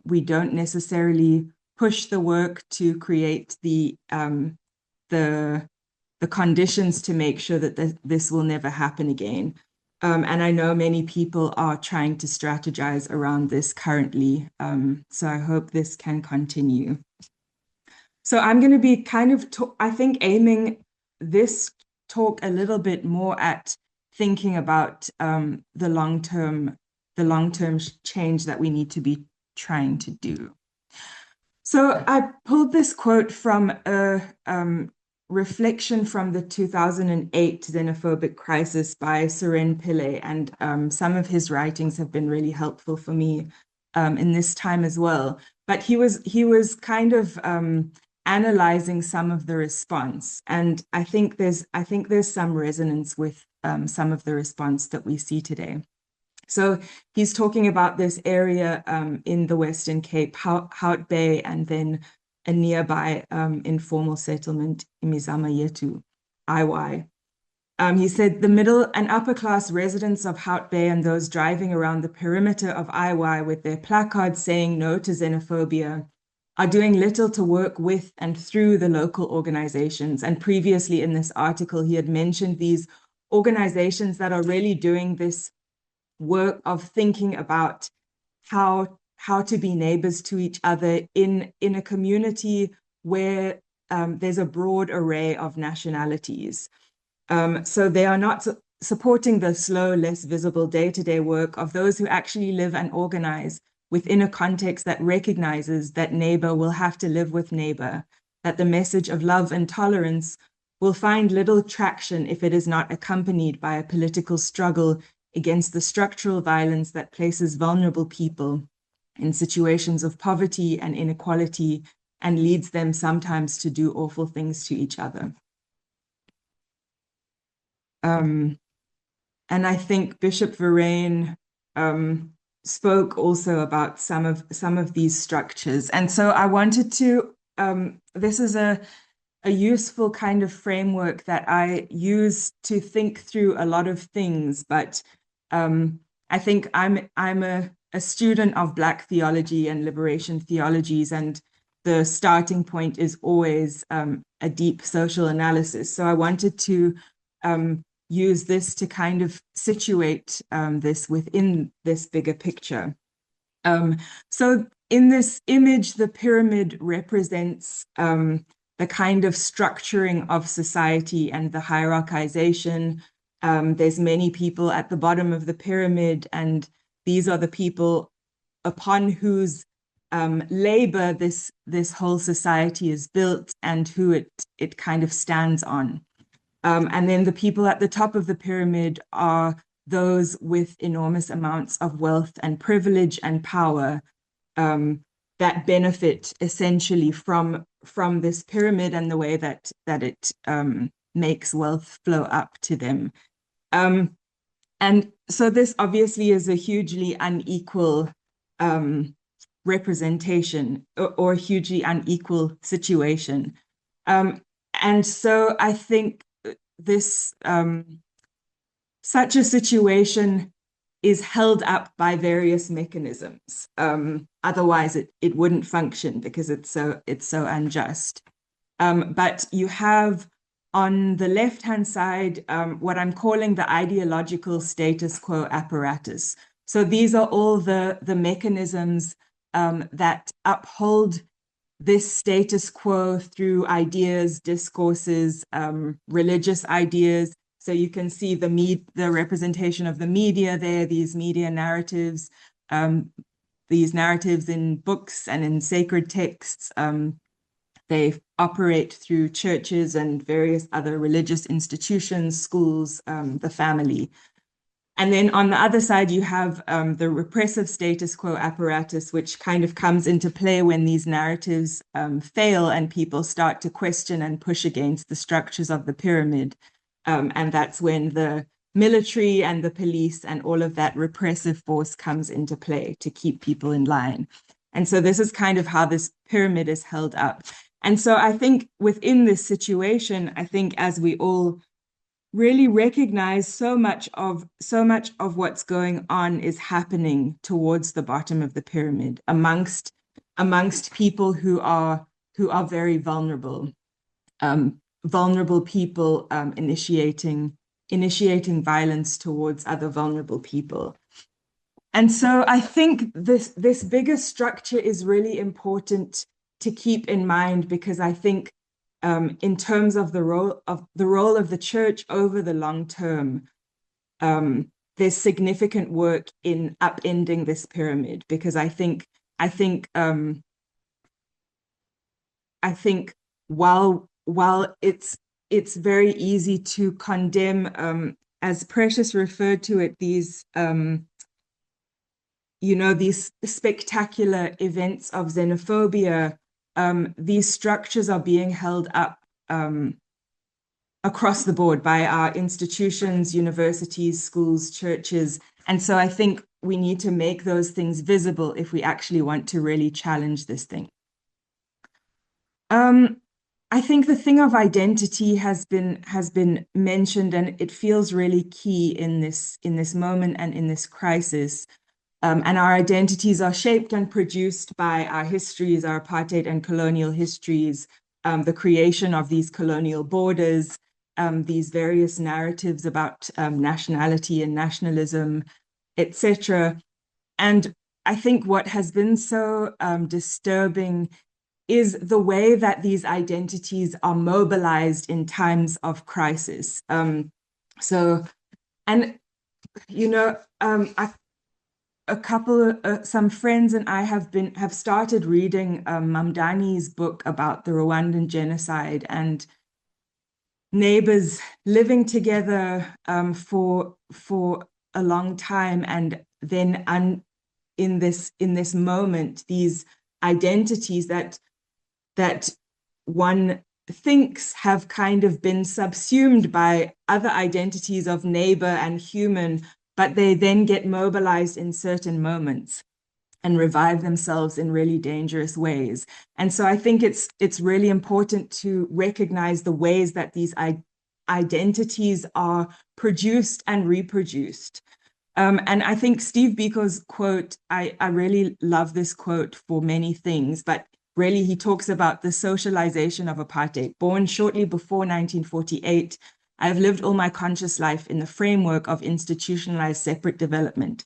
we don't necessarily push the work to create the conditions to make sure that this will never happen again. And I know many people are trying to strategize around this currently. So I hope this can continue. So I'm going to be kind of, I think, aiming this talk a little bit more at thinking about the long-term change that we need to be trying to do. So I pulled this quote from a reflection from the 2008 xenophobic crisis by Verryn, and some of his writings have been really helpful for me in this time as well. But he was kind of analyzing some of the response, and I think there's some resonance with some of the response that we see today. So he's talking about this area in the Western Cape, Hout Bay, and then a nearby informal settlement, Imizama Yetu, IY. He said the middle and upper class residents of Hout Bay and those driving around the perimeter of IY with their placards saying no to xenophobia are doing little to work with and through the local organizations. And previously in this article, he had mentioned these organizations that are really doing this work of thinking about how to be neighbors to each other in a community where there's a broad array of nationalities. So they are not supporting the slow, less visible day-to-day work of those who actually live and organize within a context that recognizes that neighbor will have to live with neighbor, that the message of love and tolerance will find little traction if it is not accompanied by a political struggle against the structural violence that places vulnerable people in situations of poverty and inequality and leads them sometimes to do awful things to each other. And I think Bishop Verryn spoke also about some of these structures. And so I wanted to, this is a useful kind of framework that I use to think through a lot of things, but I think I'm a student of Black theology and liberation theologies, and the starting point is always a deep social analysis. So I wanted to use this to kind of situate this within this bigger picture. So in this image, the pyramid represents the kind of structuring of society and the hierarchization. There's many people at the bottom of the pyramid, and these are the people upon whose labor this whole society is built and who it kind of stands on. And then the people at the top of the pyramid are those with enormous amounts of wealth and privilege and power that benefit essentially from this pyramid and the way that it makes wealth flow up to them. And so this obviously is a hugely unequal representation or hugely unequal situation. And so I think this such a situation is held up by various mechanisms. Otherwise, it wouldn't function because it's so unjust. But you have on the left-hand side what I'm calling the ideological status quo apparatus. So these are all the mechanisms that uphold this status quo through ideas, discourses, religious ideas. So you can see the representation of the media there, these media narratives, these narratives in books and in sacred texts. They operate through churches and various other religious institutions, schools, the family. And then on the other side, you have the repressive status quo apparatus, which kind of comes into play when these narratives fail and people start to question and push against the structures of the pyramid. And that's when the military and the police and all of that repressive force comes into play to keep people in line. And so this is kind of how this pyramid is held up. And so I think within this situation, I think as we all really recognize so much of what's going on is happening towards the bottom of the pyramid amongst people who are very vulnerable, vulnerable people initiating violence towards other vulnerable people. And so I think this bigger structure is really important to keep in mind, because I think in terms of the role of the church over the long term, there's significant work in upending this pyramid, because I think while it's very easy to condemn, as Precious referred to it, these these spectacular events of xenophobia. These structures are being held up across the board by our institutions, universities, schools, churches. And so I think we need to make those things visible if we actually want to really challenge this thing. I think the thing of identity has been mentioned, and it feels really key in this moment and in this crisis. And our identities are shaped and produced by our histories, our apartheid and colonial histories, the creation of these colonial borders, these various narratives about nationality and nationalism, etc. And I think what has been so disturbing is the way that these identities are mobilized in times of crisis. Some friends and I have started reading Mamdani's book about the Rwandan genocide, and neighbors living together for a long time, and then in this moment, these identities that one thinks have kind of been subsumed by other identities of neighbor and human, but they then get mobilized in certain moments and revive themselves in really dangerous ways. And so I think it's really important to recognize the ways that these identities are produced and reproduced. And I think Steve Biko's quote, I really love this quote for many things, but really he talks about the socialization of apartheid. Born shortly before 1948, I have lived all my conscious life in the framework of institutionalized separate development.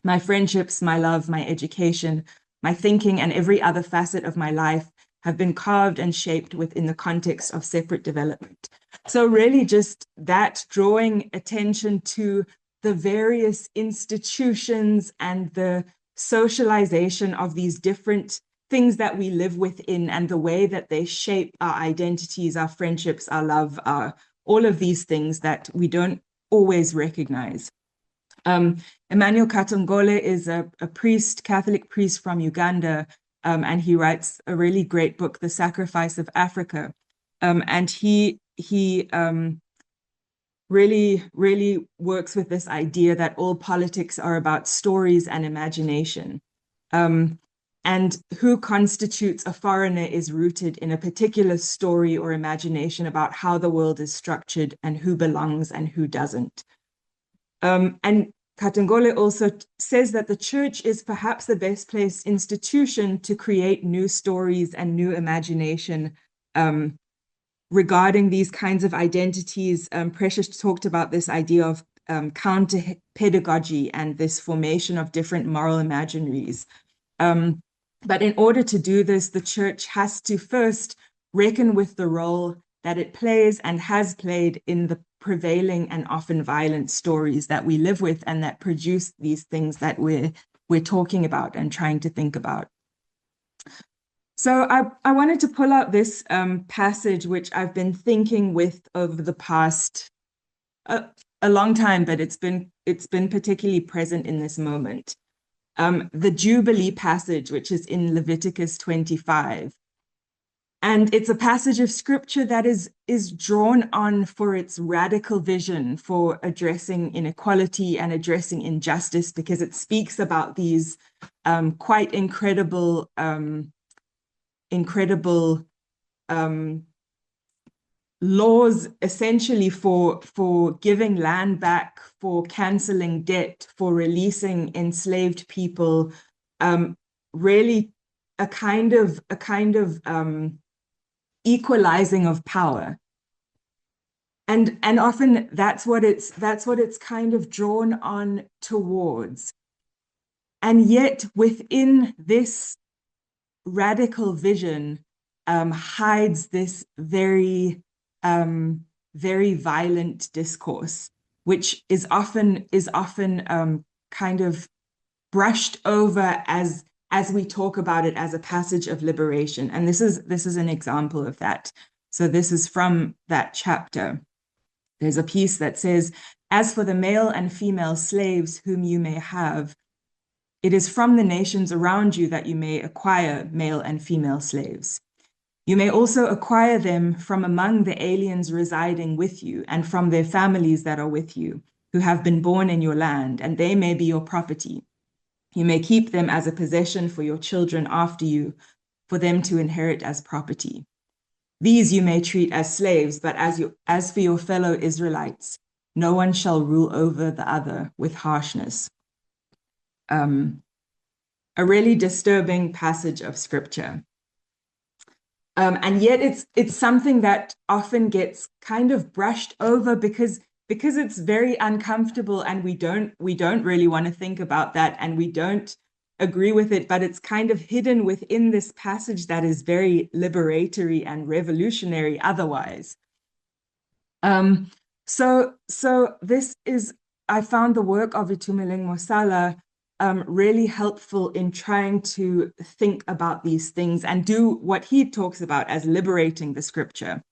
My friendships, my love, my education, my thinking, and every other facet of my life have been carved and shaped within the context of separate development. So really just that, drawing attention to the various institutions and the socialization of these different things that we live within and the way that they shape our identities, our friendships, our love, all of these things that we don't always recognize. Emmanuel Katongole is a priest, Catholic priest from Uganda, and he writes a really great book, The Sacrifice of Africa. And he really works with this idea that all politics are about stories and imagination. And who constitutes a foreigner is rooted in a particular story or imagination about how the world is structured and who belongs and who doesn't. And Katongole also says that the church is perhaps the best placed institution to create new stories and new imagination regarding these kinds of identities. Precious talked about this idea of counter-pedagogy and this formation of different moral imaginaries. But in order to do this, the church has to first reckon with the role that it plays and has played in the prevailing and often violent stories that we live with and that produce these things that we're talking about and trying to think about. So I wanted to pull out this passage, which I've been thinking with over the past a long time, but it's been particularly present in this moment. The Jubilee passage, which is in Leviticus 25. And it's a passage of scripture that is drawn on for its radical vision for addressing inequality and addressing injustice, because it speaks about these quite incredible laws, essentially for giving land back, for canceling debt, for releasing enslaved people, really a kind of equalizing of power. And often that's what it's kind of drawn on towards. And yet within this radical vision hides this very violent discourse, which is often kind of brushed over as we talk about it as a passage of liberation. And this is an example of that. So this is from that chapter. There's a piece that says, "As for the male and female slaves whom you may have, it is from the nations around you that you may acquire male and female slaves. You may also acquire them from among the aliens residing with you and from their families that are with you, who have been born in your land, and they may be your property. You may keep them as a possession for your children after you, for them to inherit as property. These you may treat as slaves, but as for your fellow Israelites, no one shall rule over the other with harshness." A really disturbing passage of scripture. And yet it's something that often gets kind of brushed over because it's very uncomfortable, and we don't really want to think about that, and we don't agree with it, but it's kind of hidden within this passage that is very liberatory and revolutionary otherwise. So this is, I found the work of Itumeleng Mosala really helpful in trying to think about these things and do what he talks about as liberating the scripture.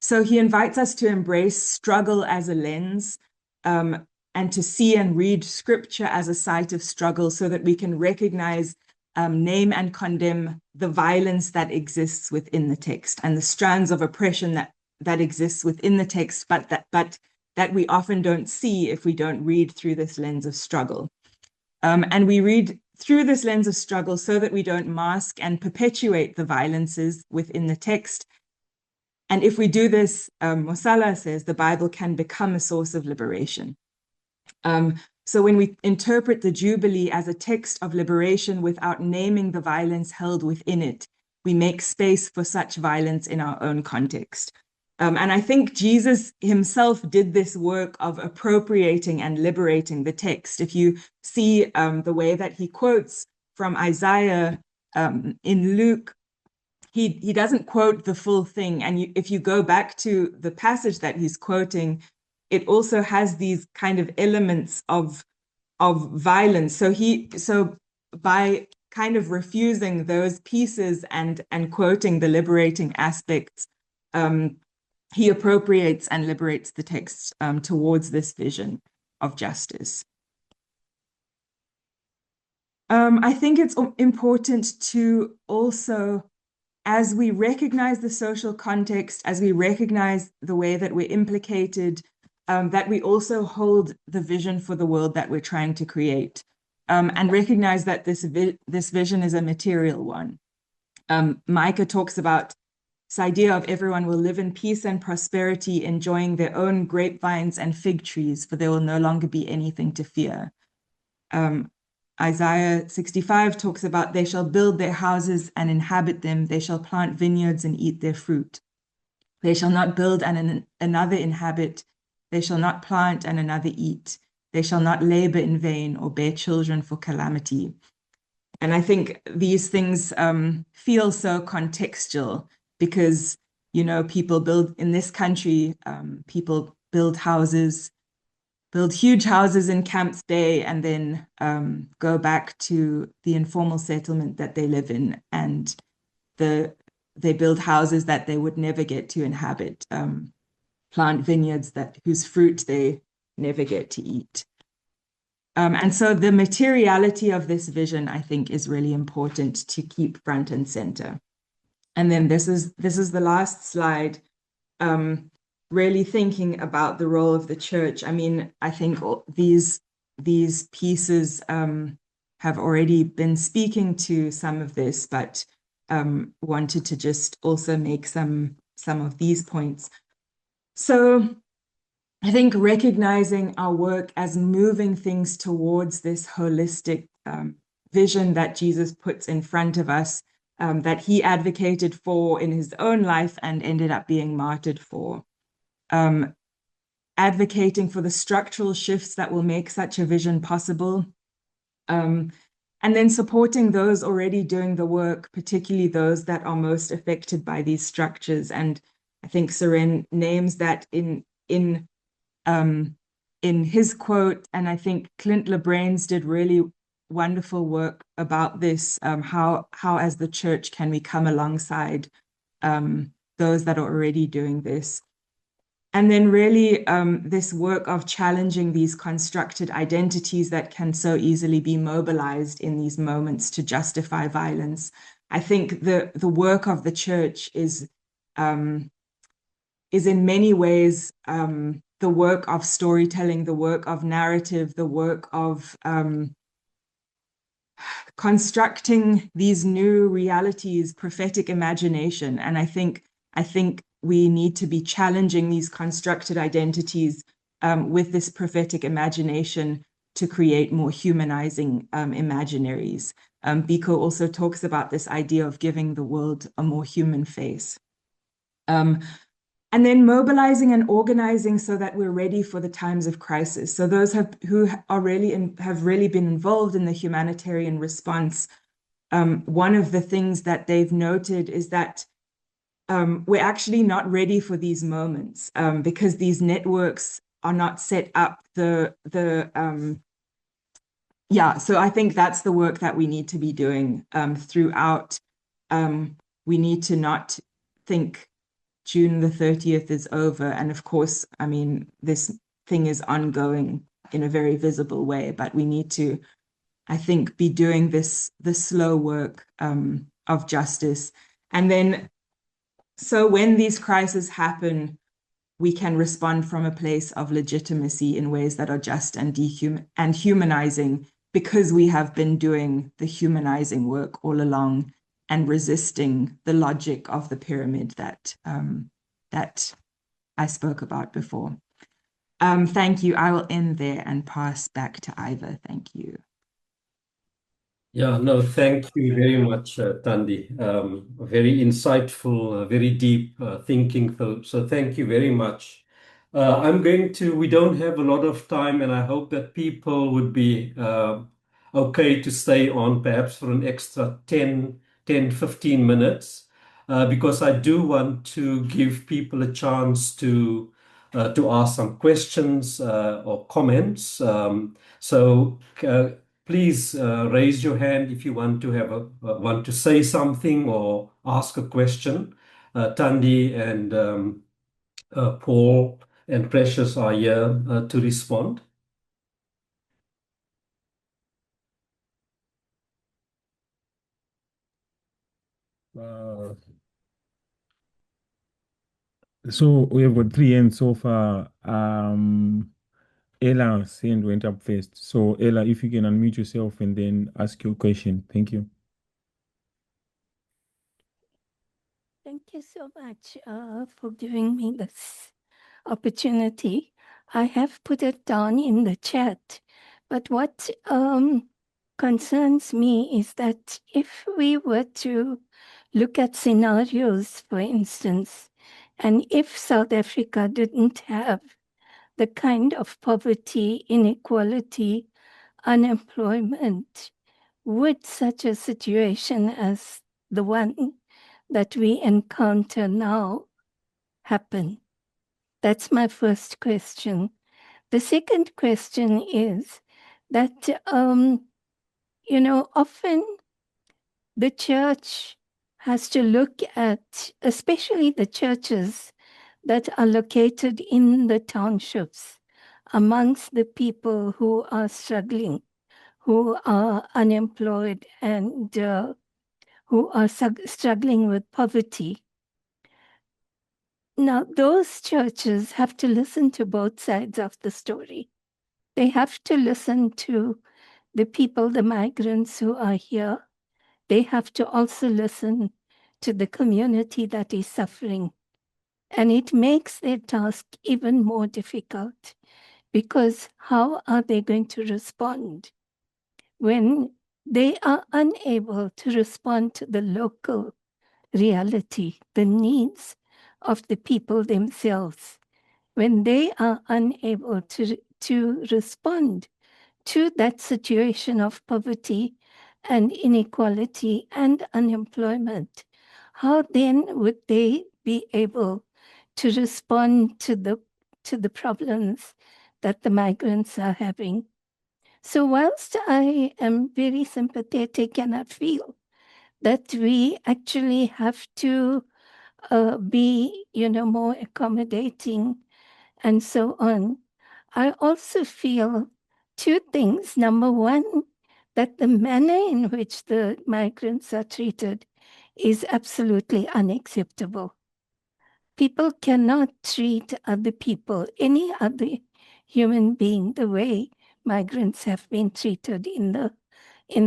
So he invites us to embrace struggle as a lens, and to see and read scripture as a site of struggle so that we can recognize, name and condemn the violence that exists within the text and the strands of oppression that exists within the text, but that we often don't see if we don't read through this lens of struggle. And we read through this lens of struggle so that we don't mask and perpetuate the violences within the text. And if we do this, Mosala says, the Bible can become a source of liberation. So when we interpret the Jubilee as a text of liberation without naming the violence held within it, we make space for such violence in our own context. And I think Jesus himself did this work of appropriating and liberating the text. If you see the way that he quotes from Isaiah in Luke, he doesn't quote the full thing. And if you go back to the passage that he's quoting, it also has these kind of elements of violence. So by kind of refusing those pieces and quoting the liberating aspects, he appropriates and liberates the text towards this vision of justice. I think it's important to also, as we recognize the social context, as we recognize the way that we're implicated, that we also hold the vision for the world that we're trying to create, and recognize that this vision is a material one. Micah talks about this idea of everyone will live in peace and prosperity, enjoying their own grapevines and fig trees, for there will no longer be anything to fear. Isaiah 65 talks about they shall build their houses and inhabit them. They shall plant vineyards and eat their fruit. They shall not build and another inhabit. They shall not plant and another eat. They shall not labor in vain or bear children for calamity. And I think these things feel so contextual because, you know, people build in this country, people build houses, build huge houses in Camps Bay, and then go back to the informal settlement that they live in, and they build houses that they would never get to inhabit, plant vineyards whose fruit they never get to eat. And so the materiality of this vision, I think, is really important to keep front and center. And then this is the last slide. Really thinking about the role of the church. I mean, I think these pieces have already been speaking to some of this, but wanted to just also make some of these points. So I think recognizing our work as moving things towards this holistic vision that Jesus puts in front of us, that he advocated for in his own life and ended up being martyred for. Advocating for the structural shifts that will make such a vision possible, and then supporting those already doing the work, particularly those that are most affected by these structures. And I think Verryn names that in his quote, and I think Clint LeBrains did really wonderful work about this, how as the church can we come alongside those that are already doing this. And then really this work of challenging these constructed identities that can so easily be mobilized in these moments to justify violence. I think the work of the church is in many ways the work of storytelling, the work of narrative, the work of constructing these new realities, prophetic imagination. And I think we need to be challenging these constructed identities with this prophetic imagination to create more humanizing imaginaries. Biko also talks about this idea of giving the world a more human face. And then mobilizing and organizing so that we're ready for the times of crisis. So those who are have really been involved in the humanitarian response, one of the things that they've noted is that we're actually not ready for these moments because these networks are not set up. So I think that's the work that we need to be doing throughout. We need to not think June the 30th is over. And of course, I mean, this thing is ongoing in a very visible way, but we need to, I think, be doing the slow work of justice. And then, so when these crises happen, we can respond from a place of legitimacy in ways that are just and humanizing, because we have been doing the humanizing work all along and resisting the logic of the pyramid that I spoke about before. Thank you. I will end there and pass back to Ivor. Thank you. Yeah, no, thank you very much, Thandi. Very insightful, very deep thinking. So thank you very much. We don't have a lot of time, and I hope that people would be okay to stay on perhaps for an extra 10, 15 minutes, because I do want to give people a chance to to ask some questions or comments. So please raise your hand if you want to want to say something or ask a question. Thandi and Paul and Precious are here to respond. So we have got 3 hands so far. Ella's hand went up first. So Ella, if you can unmute yourself and then ask your question. Thank you. Thank you so much for giving me this opportunity. I have put it down in the chat, but what concerns me is that if we were to look at scenarios, for instance, and if South Africa didn't have the kind of poverty, inequality, unemployment, would such a situation as the one that we encounter now happen? That's my first question. The second question is that, often the church has to look at, especially the churches that are located in the townships, amongst the people who are struggling, who are unemployed, and who are struggling with poverty. Now, those churches have to listen to both sides of the story. They have to listen to the people, the migrants who are here. They have to also listen to the community that is suffering. And it makes their task even more difficult, because how are they going to respond when they are unable to respond to the local reality, the needs of the people themselves, when they are unable to respond to that situation of poverty and inequality and unemployment? How then would they be able to respond to the problems that the migrants are having? So whilst I am very sympathetic and I feel that we actually have to be, more accommodating and so on, I also feel two things. Number one, that the manner in which the migrants are treated is absolutely unacceptable. People cannot treat other people, any other human being, the way migrants have been treated in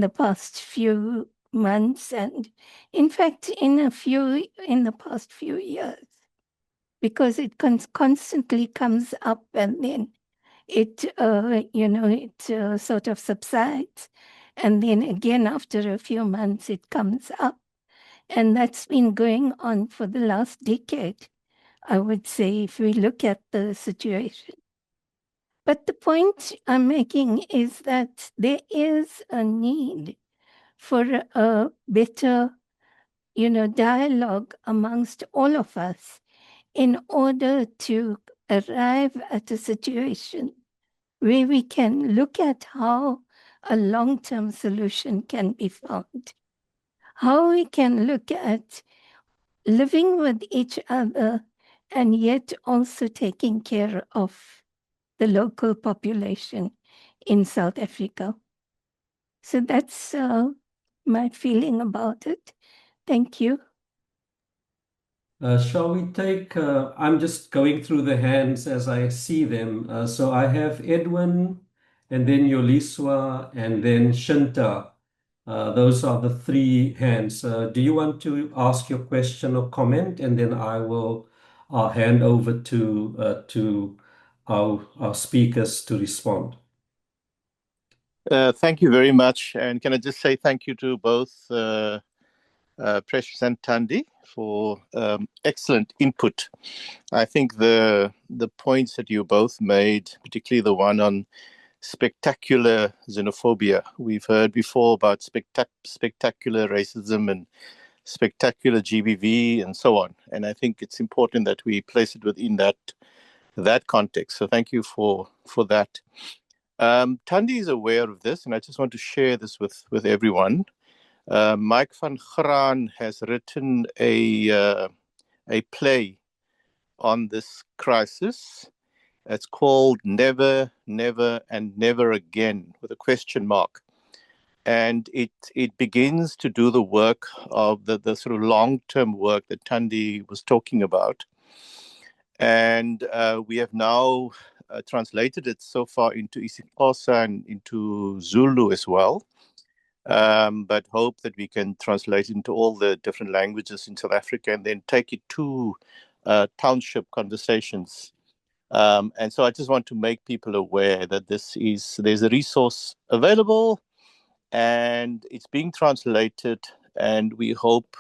the past few months, and in fact in the past few years, because it constantly comes up and then it sort of subsides, and then again after a few months it comes up, and that's been going on for the last decade, I would say, if we look at the situation. But the point I'm making is that there is a need for a better, dialogue amongst all of us in order to arrive at a situation where we can look at how a long-term solution can be found, how we can look at living with each other and yet also taking care of the local population in South Africa. So that's my feeling about it. Thank you. Shall we take, I'm just going through the hands as I see them. So I have Edwin, and then Yoliswa, and then Shinta. Those are the 3 hands. Do you want to ask your question or comment? And then I will hand over to our speakers to respond. Thank you very much. And can I just say thank you to both Precious and Thandi for excellent input. I think the points that you both made, particularly the one on spectacular xenophobia. We've heard before about spectacular racism and spectacular GBV and so on. And I think it's important that we place it within that that context. So thank you for that. Thandi is aware of this, and I just want to share this with everyone. Mike van Graan has written a play on this crisis. It's called Never, Never, and Never Again, with a question mark. And it begins to do the work of the sort of long-term work that Thandi was talking about. And we have now translated it so far into isiXhosa and into Zulu as well. But hope that we can translate into all the different languages in South Africa and then take it to township conversations. And so I just want to make people aware that there's a resource available and it's being translated, and we hope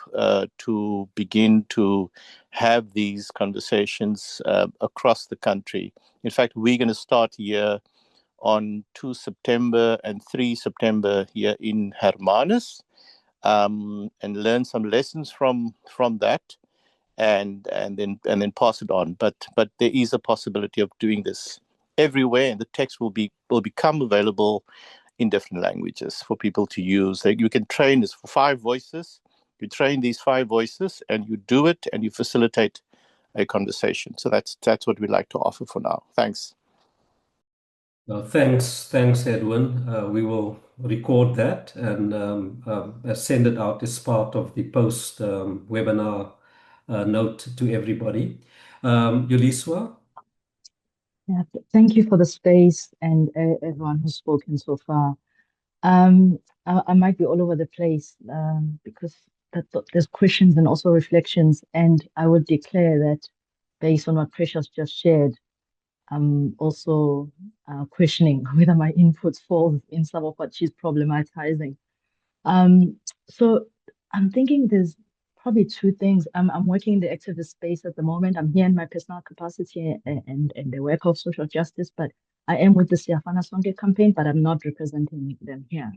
to begin to have these conversations across the country. In fact, we're going to start here on 2 September and 3 September here in Hermanus, and learn some lessons from that, and then pass it on. But there is a possibility of doing this everywhere, and the text will become available in different languages for people to use. You can train this for 5 voices. You train these 5 voices, and you do it, and you facilitate a conversation. So that's what we'd like to offer for now. Thanks. Thanks, Edwin. We will record that and send it out as part of the post webinar note to everybody. Yuliswa? Yeah, thank you for the space and everyone who's spoken so far. I might be all over the place because there's questions and also reflections, and I would declare that based on what Precious just shared, I'm also questioning whether my inputs fall in some of what she's problematizing. So I'm thinking there's probably 2 things. I'm working in the activist space at the moment. I'm here in my personal capacity and the work of social justice, but I am with the Siyafana Sonke campaign, but I'm not representing them here.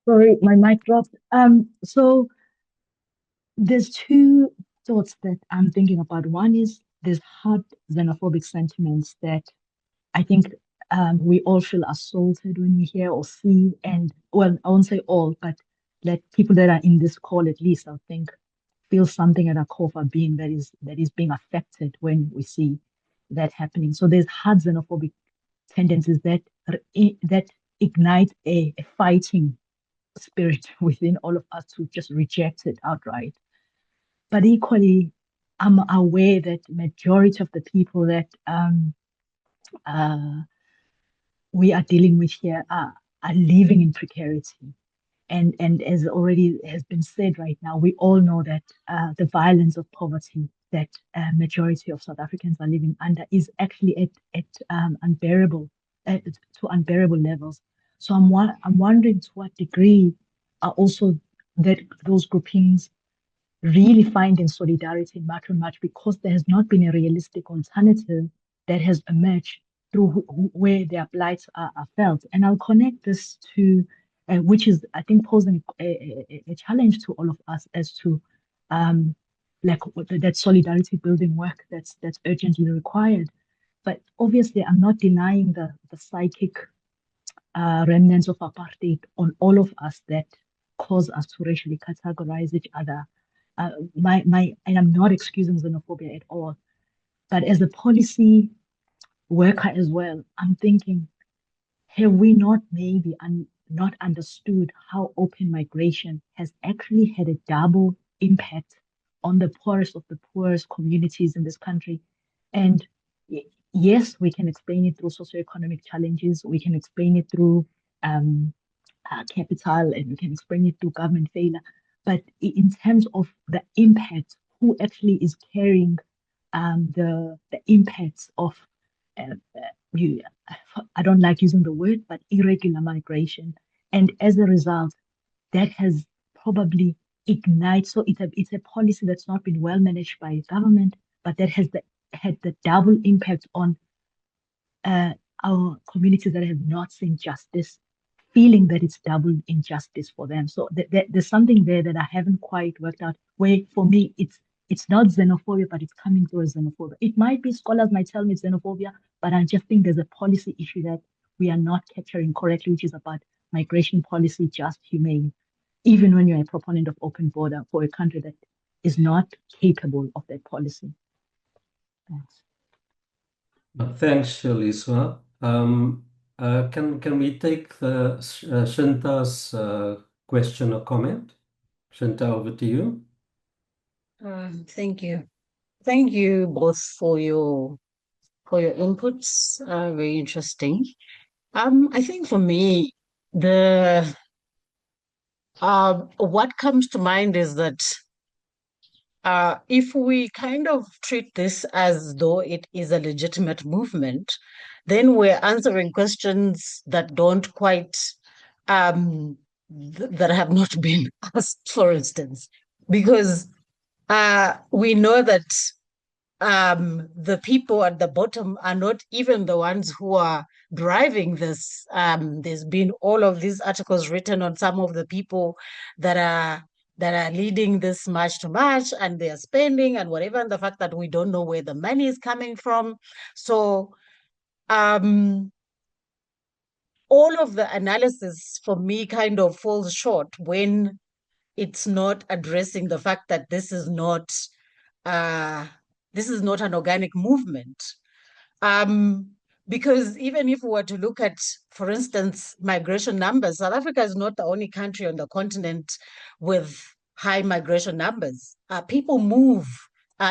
Sorry, my mic dropped. So there's 2 thoughts that I'm thinking about. One is there's hard xenophobic sentiments that I think we all feel assaulted when we hear or see, and well, I won't say all, but like people that are in this call at least, I think, feel something at our core for being that is being affected when we see that happening. So there's hard xenophobic tendencies that ignite a fighting spirit within all of us to just reject it outright. But equally, I'm aware that majority of the people that we are dealing with here are living in precarity. And as already has been said right now, we all know that the violence of poverty that majority of South Africans are living under is actually at unbearable levels. So I'm wondering to what degree are also that those groupings really finding solidarity in Match and Match, because there has not been a realistic alternative that has emerged through where their blights are felt. And I'll connect this to, which is, I think, posing a challenge to all of us as to like that solidarity building work that's urgently required. But obviously, I'm not denying the psychic remnants of apartheid on all of us that cause us to racially categorize each other. And I'm not excusing xenophobia at all, but as a policy worker as well, I'm thinking, have we not maybe not understood how open migration has actually had a double impact on the poorest of the poorest communities in this country? And yes, we can explain it through socioeconomic challenges, we can explain it through capital, and we can explain it through government failure. But in terms of the impact, who actually is carrying the impacts of I don't like using the word, but irregular migration, and as a result, that has probably ignited. So it's a policy that's not been well managed by government, but that has had the double impact on our communities that have not seen justice, feeling that it's double injustice for them. So there's something there that I haven't quite worked out, where for me it's it's not xenophobia, but it's coming through as xenophobia. It might be, scholars might tell me it's xenophobia, but I just think there's a policy issue that we are not capturing correctly, which is about migration policy, just, humane, even when you're a proponent of open border for a country that is not capable of that policy. Thanks. Thanks, Shaliswa. Can we take the Shinta's question or comment? Shinta, over to you. Thank you. Thank you both for your inputs. Very interesting. I think for me, the what comes to mind is that if we kind of treat this as though it is a legitimate movement, then we're answering questions that don't quite that have not been asked, for instance, because we know that the people at the bottom are not even the ones who are driving this. There's been all of these articles written on some of the people that are leading this march to march, and they are spending and whatever, and the fact that we don't know where the money is coming from. So all of the analysis for me kind of falls short when it's not addressing the fact that this is not an organic movement. Because even if we were to look at, for instance, migration numbers, South Africa is not the only country on the continent with high migration numbers. People move.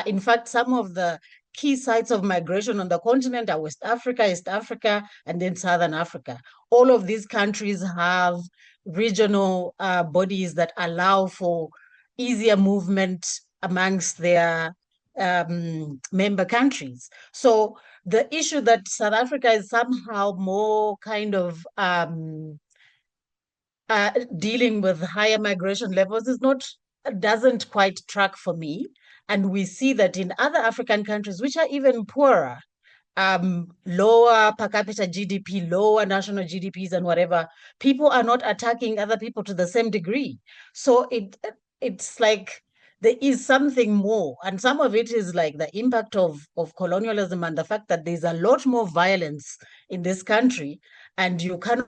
In fact, some of the key sites of migration on the continent are West Africa, East Africa, and then Southern Africa. All of these countries have regional bodies that allow for easier movement amongst their member countries. So the issue that South Africa is somehow more kind of dealing with higher migration levels doesn't quite track for me. And we see that in other African countries, which are even poorer, lower per capita GDP, lower national GDPs and whatever, people are not attacking other people to the same degree. So it's like there is something more, and some of it is like the impact of colonialism and the fact that there's a lot more violence in this country, and you cannot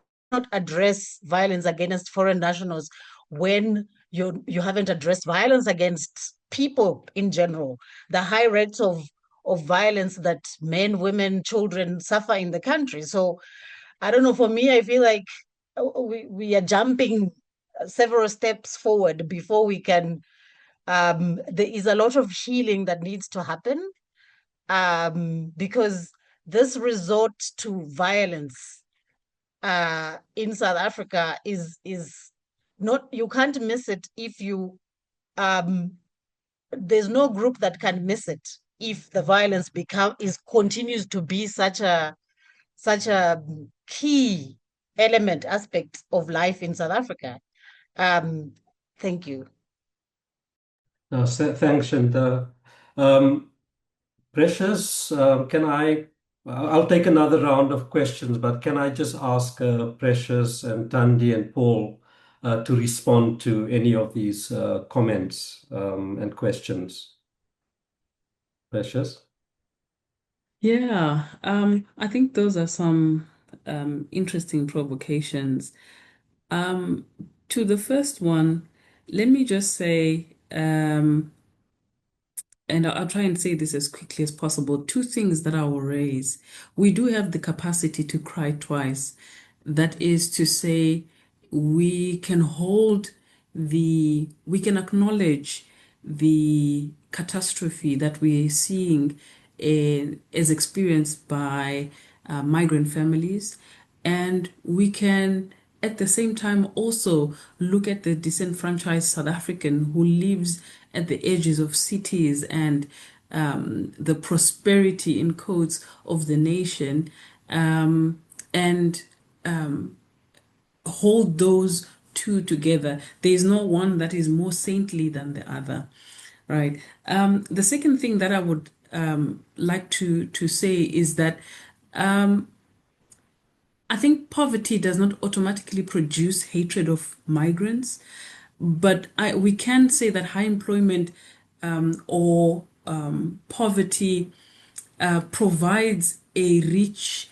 address violence against foreign nationals when you haven't addressed violence against people in general. The high rates of violence that men, women, children suffer in the country. So I don't know, for me, I feel like we are jumping several steps forward before we can there is a lot of healing that needs to happen, because this resort to violence in South Africa is not, you can't miss it if you there's no group that can miss it if the violence continues to be such a key aspect of life in South Africa. Thank you. Thanks, Shinta. Precious, I'll take another round of questions, but can I just ask Precious and Thandi and Paul to respond to any of these comments and questions? Precious? Yeah, I think those are some interesting provocations. To the first one, let me just say, and I'll try and say this as quickly as possible, two things that I will raise. We do have the capacity to cry twice. That is to say, we can acknowledge the catastrophe that we're seeing is experienced by migrant families, and we can at the same time also look at the disenfranchised South African who lives at the edges of cities and the prosperity in quotes of the nation, and hold those two together. There is no one that is more saintly than the other, right? The second thing that I would like to say is that I think poverty does not automatically produce hatred of migrants, but we can say that high employment or poverty provides a rich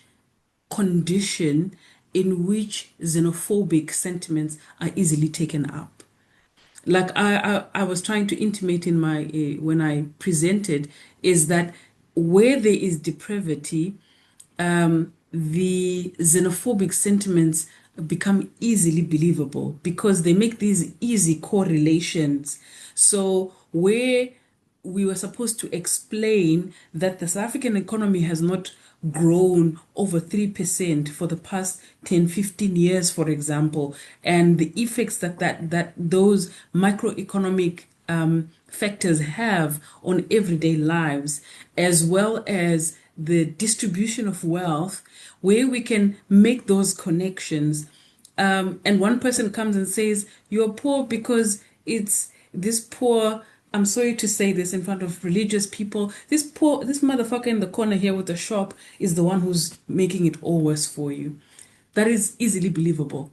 condition in which xenophobic sentiments are easily taken up. Like I was trying to intimate in my when I presented, is that where there is depravity, the xenophobic sentiments become easily believable because they make these easy correlations. So where we were supposed to explain that the South African economy has not grown over 3% for the past 10, 15 years, for example, and the effects that those microeconomic factors have on everyday lives, as well as the distribution of wealth, where we can make those connections. And one person comes and says, "You're poor because it's this poor." I'm sorry to say this in front of religious people. This motherfucker in the corner here with the shop is the one who's making it all worse for you. That is easily believable.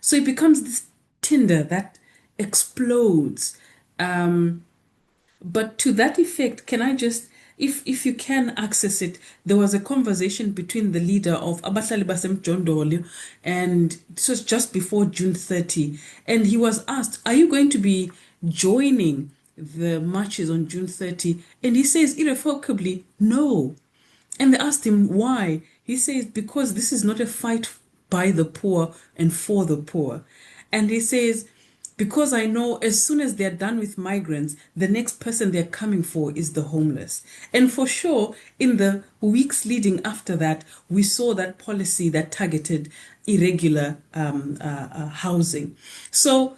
So it becomes this tinder that explodes. But to that effect, can I just, if you can access it, there was a conversation between the leader of Abahlali Basemjondolo, and this was just before June 30, and he was asked, "Are you going to be joining the marches on June 30?" And he says irrevocably, "No." And they asked him why. He says, "Because this is not a fight by the poor and for the poor." And he says, "Because I know as soon as they're done with migrants, the next person they're coming for is the homeless." And for sure, in the weeks leading after that, we saw that policy that targeted irregular housing. So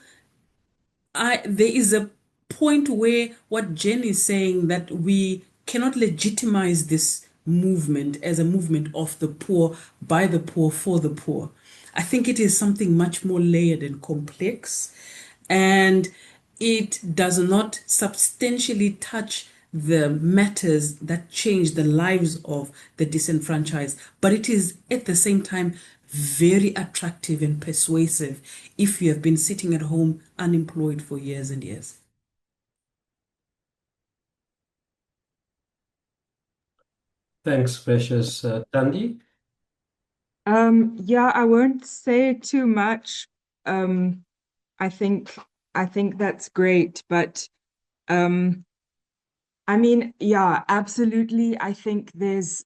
there is a point where what Jen is saying, that we cannot legitimize this movement as a movement of the poor, by the poor, for the poor. I think it is something much more layered and complex, and it does not substantially touch the matters that change the lives of the disenfranchised, but it is at the same time very attractive and persuasive if you have been sitting at home unemployed for years and years. Thanks, Precious. Thandi? Yeah, I won't say too much. I think that's great, but I mean, yeah, absolutely. I think there's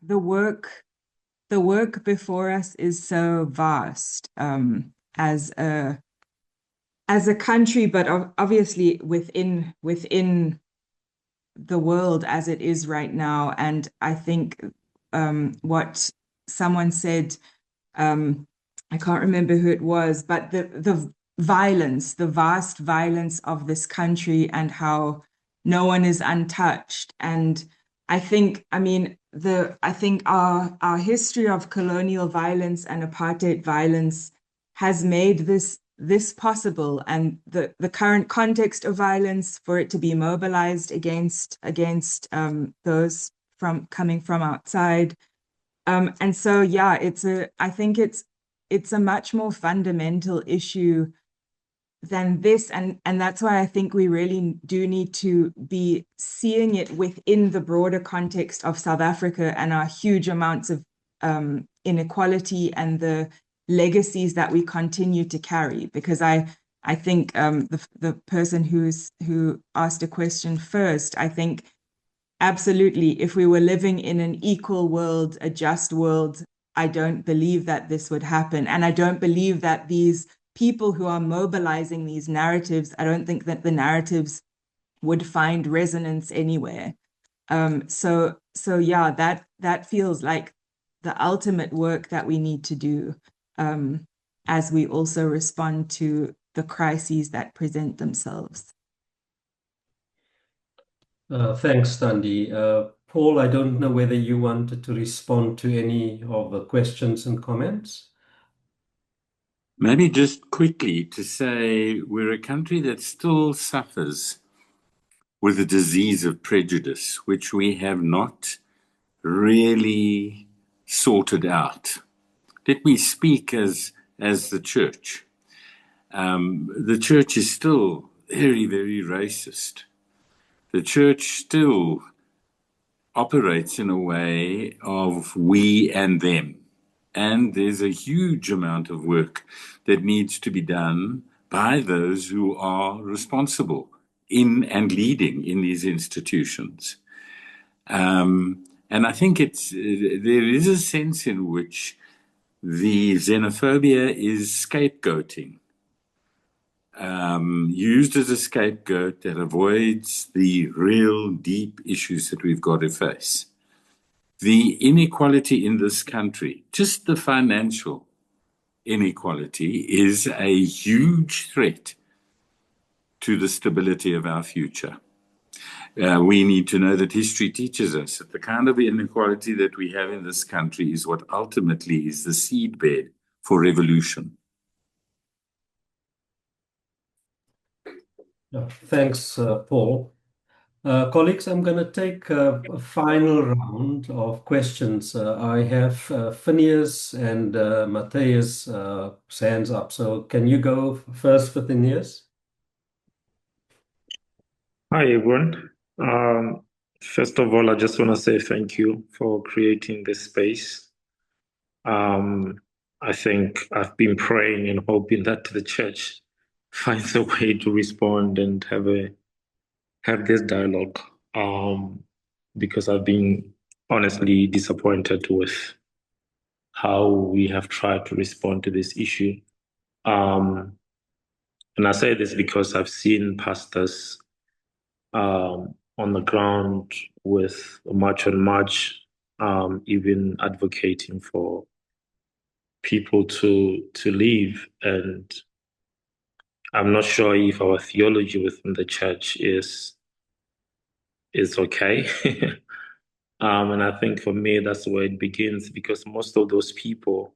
the work before us is so vast, as a country, but obviously within the world as it is right now. And I think what someone said, I can't remember who it was, but the violence, the vast violence of this country, and how no one is untouched. And I think, I mean, I think our history of colonial violence and apartheid violence has made this possible, and the current context of violence, for it to be mobilized against those coming from outside. And so, yeah, I think it's a much more fundamental issue than this. And that's why I think we really do need to be seeing it within the broader context of South Africa and our huge amounts of inequality and the legacies that we continue to carry. Because I think the person who asked a question first, I think absolutely, if we were living in an equal world, a just world, I don't believe that this would happen. And I don't believe that these people who are mobilizing these narratives, I don't think that the narratives would find resonance anywhere. So yeah, that feels like the ultimate work that we need to do, as we also respond to the crises that present themselves. Thanks, Thandi. Paul, I don't know whether you wanted to respond to any of the questions and comments. Maybe just quickly to say we're a country that still suffers with the disease of prejudice, which we have not really sorted out. Let me speak as the church. The church is still very, very racist. the church still operates in a way of we and them. And there's a huge amount of work that needs to be done by those who are responsible in and leading in these institutions. And I think there is a sense in which the xenophobia is scapegoating, used as a scapegoat that avoids the real deep issues that we've got to face. The inequality in this country, just the financial inequality, is a huge threat to the stability of our future. We need to know that history teaches us that the kind of inequality that we have in this country is what ultimately is the seedbed for revolution. Thanks, Paul. Colleagues, I'm going to take a final round of questions. I have Phineas and Matthias' hands up. So can you go first for Phineas? Hi, everyone. First of all, I just want to say thank you for creating this space. I think I've been praying and hoping that the church finds a way to respond and have this dialogue, because I've been honestly disappointed with how we have tried to respond to this issue. And I say this because I've seen pastors on the ground with March on March, even advocating for people to leave. And I'm not sure if our theology within the church is okay. And I think for me, that's where it begins, because most of those people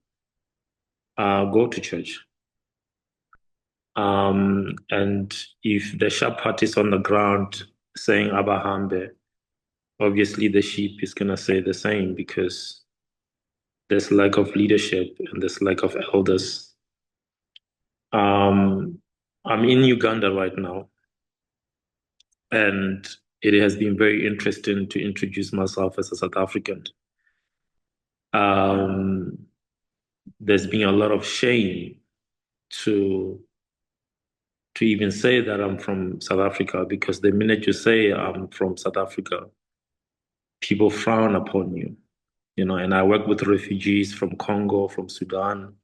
go to church. And if the shepherd is on the ground saying Abahambe, obviously the sheep is going to say the same, because there's lack of leadership and there's lack of elders. I'm in Uganda right now, and it has been very interesting to introduce myself as a South African. There's been a lot of shame to even say that I'm from South Africa, because the minute you say I'm from South Africa, people frown upon you, and I work with refugees from Congo, from Sudan,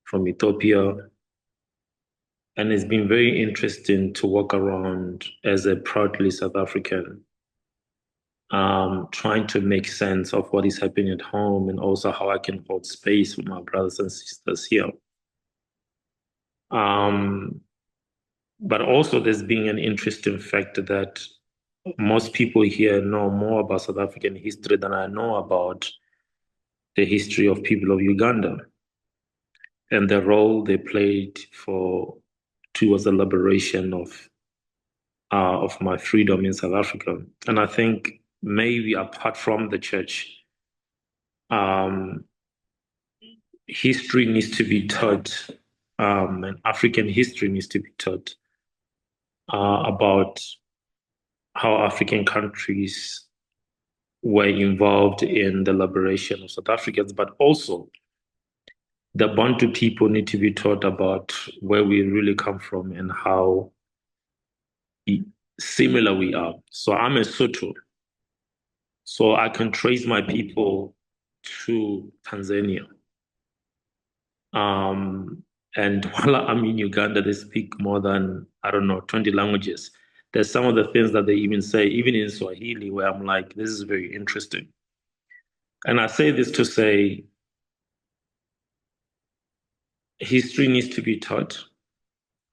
from Ethiopia. And it's been very interesting to walk around as a proudly South African, trying to make sense of what is happening at home, and also how I can hold space with my brothers and sisters here. But also there's been an interesting fact that most people here know more about South African history than I know about the history of people of Uganda and the role they played towards the liberation of my freedom in South Africa. And I think maybe apart from the church, history needs to be taught, and African history needs to be taught about how African countries were involved in the liberation of South Africans, but also the Bantu people need to be taught about where we really come from and how similar we are. So I'm a Sotho, so I can trace my people to Tanzania. And while I'm in Uganda, they speak more than, 20 languages. There's some of the things that they even say, even in Swahili, where I'm like, this is very interesting. And I say this to say, history needs to be taught,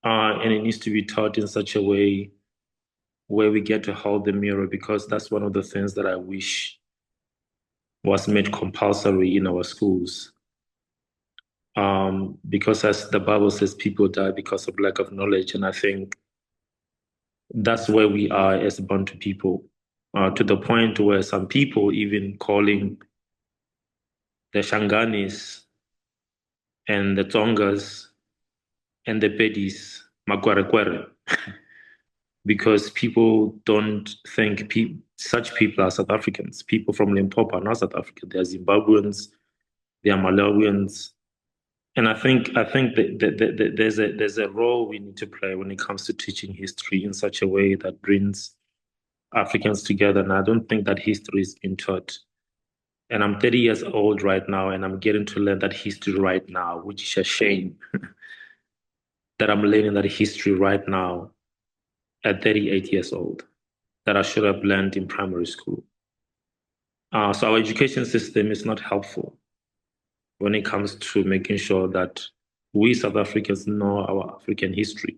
and it needs to be taught in such a way where we get to hold the mirror, because that's one of the things that I wish was made compulsory in our schools. Because as the Bible says, people die because of lack of knowledge. And I think that's where we are as Bantu people, to the point where some people even calling the Shanganis and the Tongas and the Pedis Magwarekwere, because people don't think such people are South Africans. People from Limpopo are not South African. They are Zimbabweans, they are Malawians. And I think that there's a role we need to play when it comes to teaching history in such a way that brings Africans together. And I don't think that history is being taught. And I'm 30 years old right now, and I'm getting to learn that history right now, which is a shame that I'm learning that history right now at 38 years old, that I should have learned in primary school. So our education system is not helpful when it comes to making sure that we South Africans know our African history.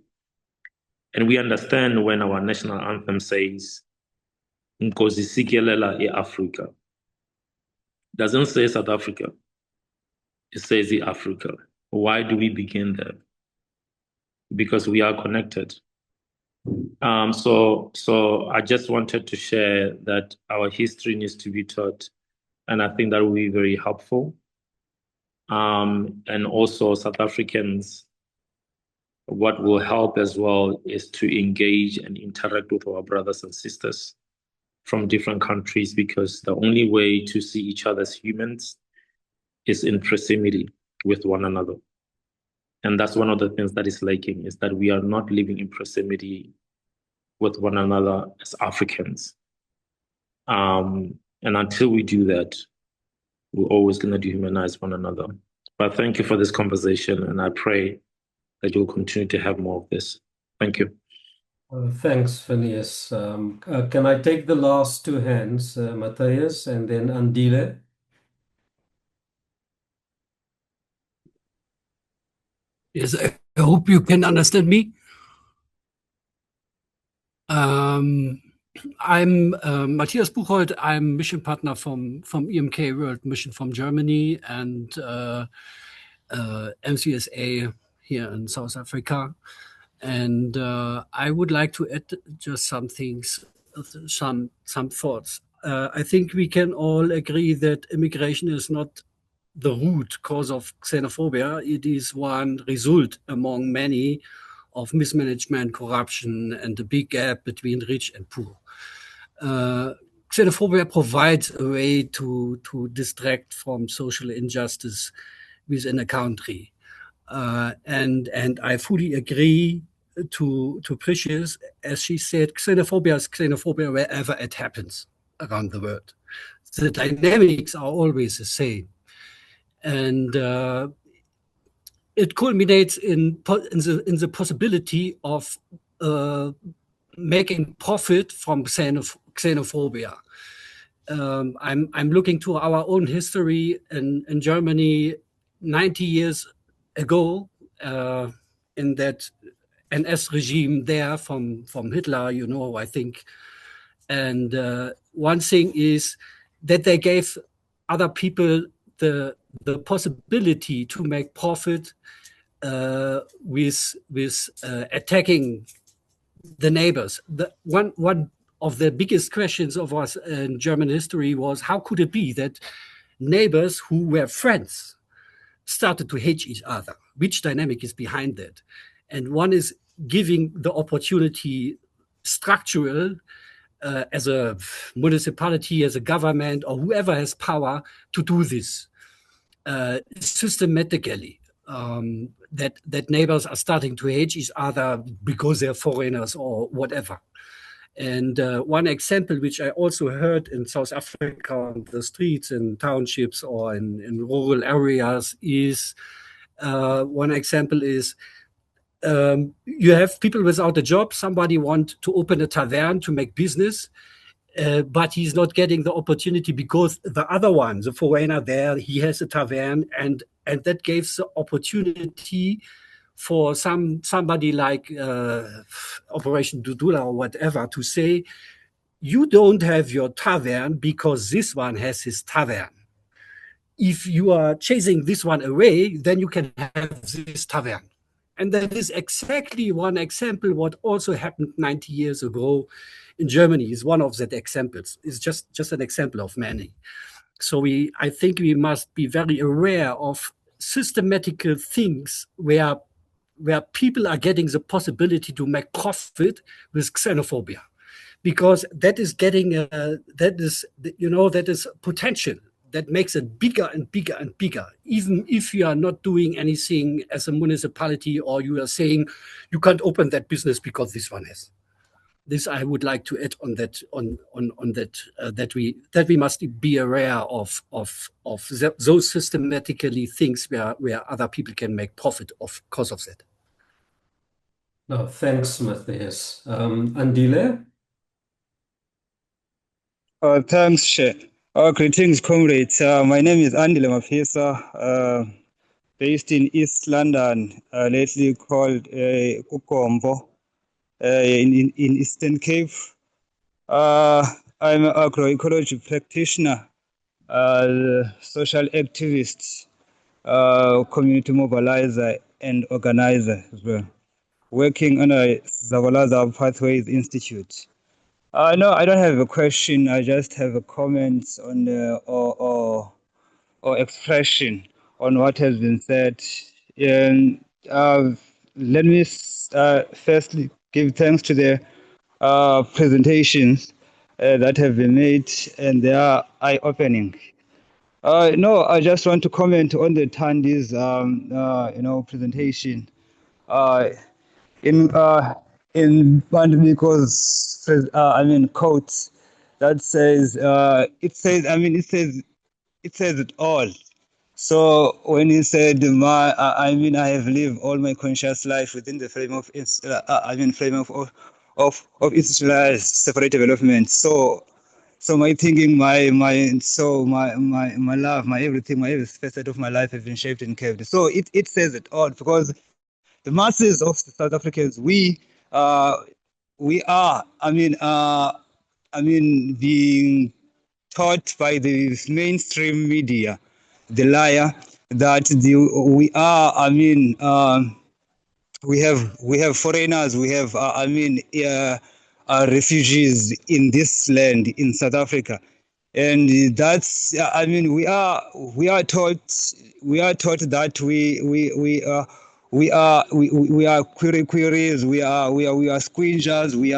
And we understand when our national anthem says, Nkosi Sikelela e-Africa. It doesn't say South Africa. It says e-Africa. Why do we begin there? Because we are connected. So I just wanted to share that our history needs to be taught, and I think that will be very helpful. And also South Africans, what will help as well is to engage and interact with our brothers and sisters from different countries, because the only way to see each other as humans is in proximity with one another. And that's one of the things that is lacking, is that we are not living in proximity with one another as Africans. And until we do that, we're always going to dehumanize one another. But thank you for this conversation, and I pray that you'll continue to have more of this. Thank you. Thanks, Phineas. Can I take the last two hands, Matthias and then Andile? Yes, I hope you can understand me. I'm Matthias Buchholz. I'm mission partner from EMK World Mission from Germany and MCSA here in South Africa. And I would like to add just some things, some thoughts. I think we can all agree that immigration is not the root cause of xenophobia. It is one result among many of mismanagement, corruption, and the big gap between rich and poor. Xenophobia provides a way to distract from social injustice within a country. And I fully agree to Precious, as she said, xenophobia is xenophobia wherever it happens around the world. The dynamics are always the same. And it culminates in the possibility of making profit from xenophobia. I'm looking to our own history in Germany 90 years ago, in that NS regime there from Hitler, I think. And one thing is that they gave other people the possibility to make profit with attacking the neighbors. One of the biggest questions of us in German history was, how could it be that neighbors who were friends started to hate each other? Which dynamic is behind that? And one is giving the opportunity structural, as a municipality, as a government, or whoever has power to do this systematically. That neighbors are starting to hate each other because they're foreigners or whatever. And one example, which I also heard in South Africa on the streets, in townships or in rural areas, is one example is you have people without a job. Somebody wants to open a tavern to make business, but he's not getting the opportunity because the other one, the foreigner there, he has a tavern, and that gives the opportunity for somebody like Operation Dudula or whatever to say, you don't have your tavern because this one has his tavern. If you are chasing this one away, then you can have this tavern. And that is exactly one example what also happened 90 years ago in Germany. Is one of that examples. It's just an example of many. So I think we must be very aware of systematical things where where people are getting the possibility to make profit with xenophobia, because that is getting that is potential that makes it bigger and bigger and bigger. Even if you are not doing anything as a municipality, or you are saying you can't open that business because this one has. This I would like to add on that that we must be aware of those systematically things where other people can make profit of because of that. No, thanks, Matthias. Andile? Thanks, Chair. Greetings, comrades. My name is Andile Mafisa, based in East London, lately called Kukombo, in Eastern Cape. I'm an agroecology practitioner, social activist, community mobilizer, and organizer as well, working on a Zavalaza Pathways Institute. No, I don't have a question. I just have a comment on or expression on what has been said. And let me firstly give thanks to the presentations that have been made, and they are eye-opening. No, I just want to comment on the Thandi's presentation. In because quotes that says it says it all. So when he said I have lived all my conscious life within the frame of institutionalized separate development. So my thinking, my love, my everything, my every facet of my life has been shaped and curved. So it says it all, because the masses of South Africans, we are, being taught by the mainstream media, the liar, that we have foreigners, we have refugees in this land, in South Africa. And that's we are taught that we are queries, we are squingers, we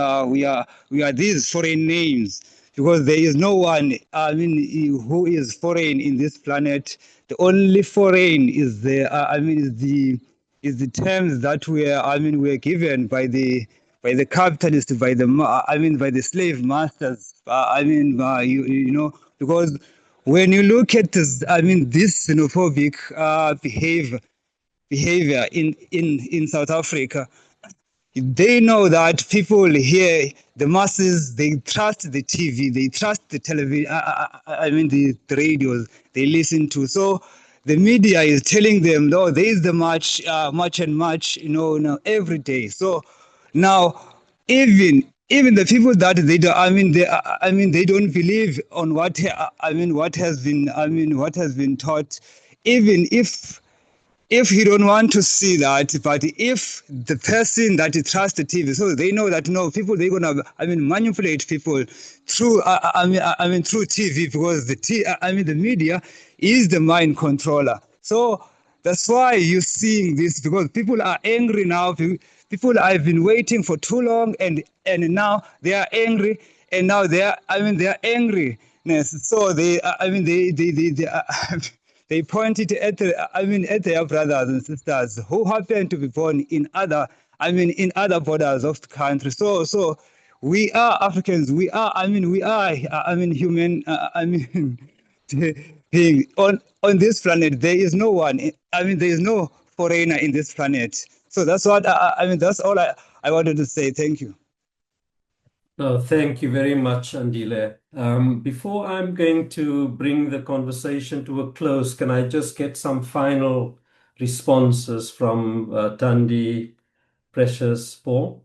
are these foreign names, because there is no one who is foreign in this planet. The only foreign is the terms that we're given by the capitalists, by the slave masters. Because when you look at this, this xenophobic behavior in South Africa, they know that people here, the masses, they trust the TV, they trust the television, the radios they listen to. So the media is telling them, no, there is the much and much, every day. So now, even the people that they do, they don't believe on what has been taught, even if you don't want to see that, but if the person that you trust the TV, so they know that people, they're gonna manipulate people through through TV, because the media is the mind controller. So that's why you're seeing this, because people are angry now. People have been waiting for too long, and now they are angry, and now they are angriness. So they pointed at their brothers and sisters who happen to be born in other borders of the country. So we are Africans. We are human. Being on this planet. There is no one. There is no foreigner in this planet. So that's what that's all I wanted to say. Thank you. Thank you very much, Andile. Before I'm going to bring the conversation to a close, can I just get some final responses from Thandi, Precious, Paul?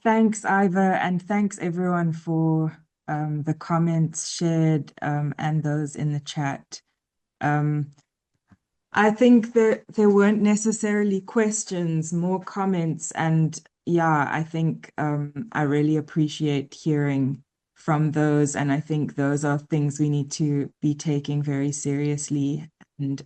Thanks, Ivor, and thanks everyone for the comments shared and those in the chat. I think that there weren't necessarily questions, more comments, and yeah, I think I really appreciate hearing from those. And I think those are things we need to be taking very seriously and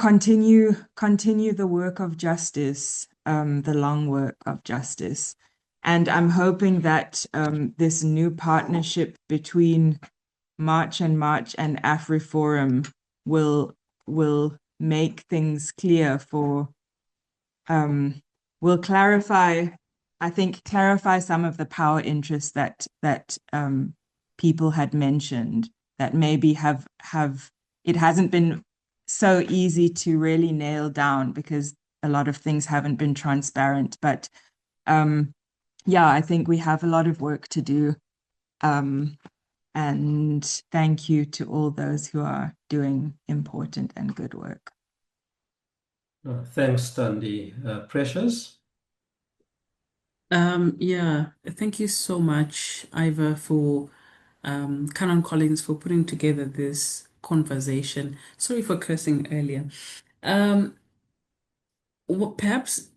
continue the work of justice, the long work of justice. And I'm hoping that this new partnership between March and AfriForum will make things clear will clarify some of the power interests that people had mentioned that maybe have it hasn't been so easy to really nail down because a lot of things haven't been transparent. But I think we have a lot of work to do. And thank you to all those who are doing important and good work. Thanks, Thandi. Precious? Thank you so much, Ivor, for Canon Collins for putting together this conversation. Sorry for cursing earlier. Perhaps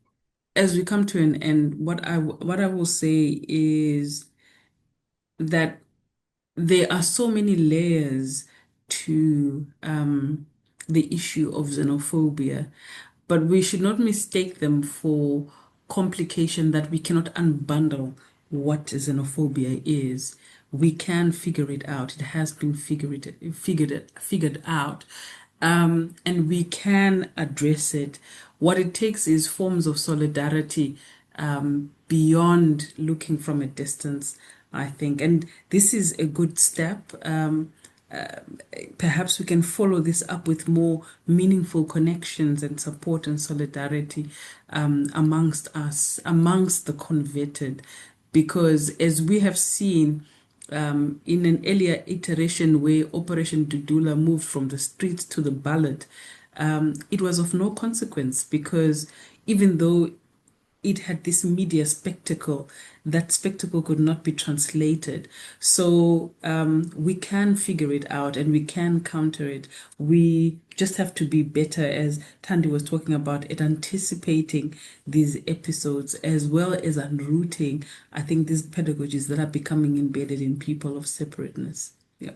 as we come to an end, what I will say is that there are so many layers to the issue of xenophobia, but we should not mistake them for complication that we cannot unbundle what xenophobia is. We can figure it out. It has been figured out. And we can address it. What it takes is forms of solidarity beyond looking from a distance, I think. And this is a good step. Perhaps we can follow this up with more meaningful connections and support and solidarity amongst us, amongst the converted. Because as we have seen in an earlier iteration where Operation Dudula moved from the streets to the ballot, it was of no consequence because even though it had this media spectacle, that spectacle could not be translated. So we can figure it out and we can counter it. We just have to be better, as Thandi was talking about, at anticipating these episodes as well as unrooting, I think, these pedagogies that are becoming embedded in people of separateness. Yeah.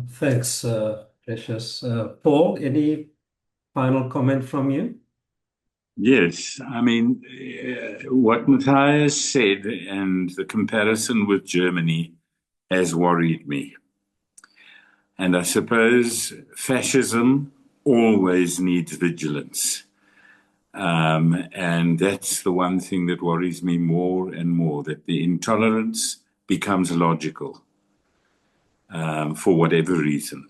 Thanks, Precious. Paul, any final comment from you? Yes, I mean, what Matthias said and the comparison with Germany has worried me. And I suppose fascism always needs vigilance. And that's the one thing that worries me more and more, that the intolerance becomes logical for whatever reason.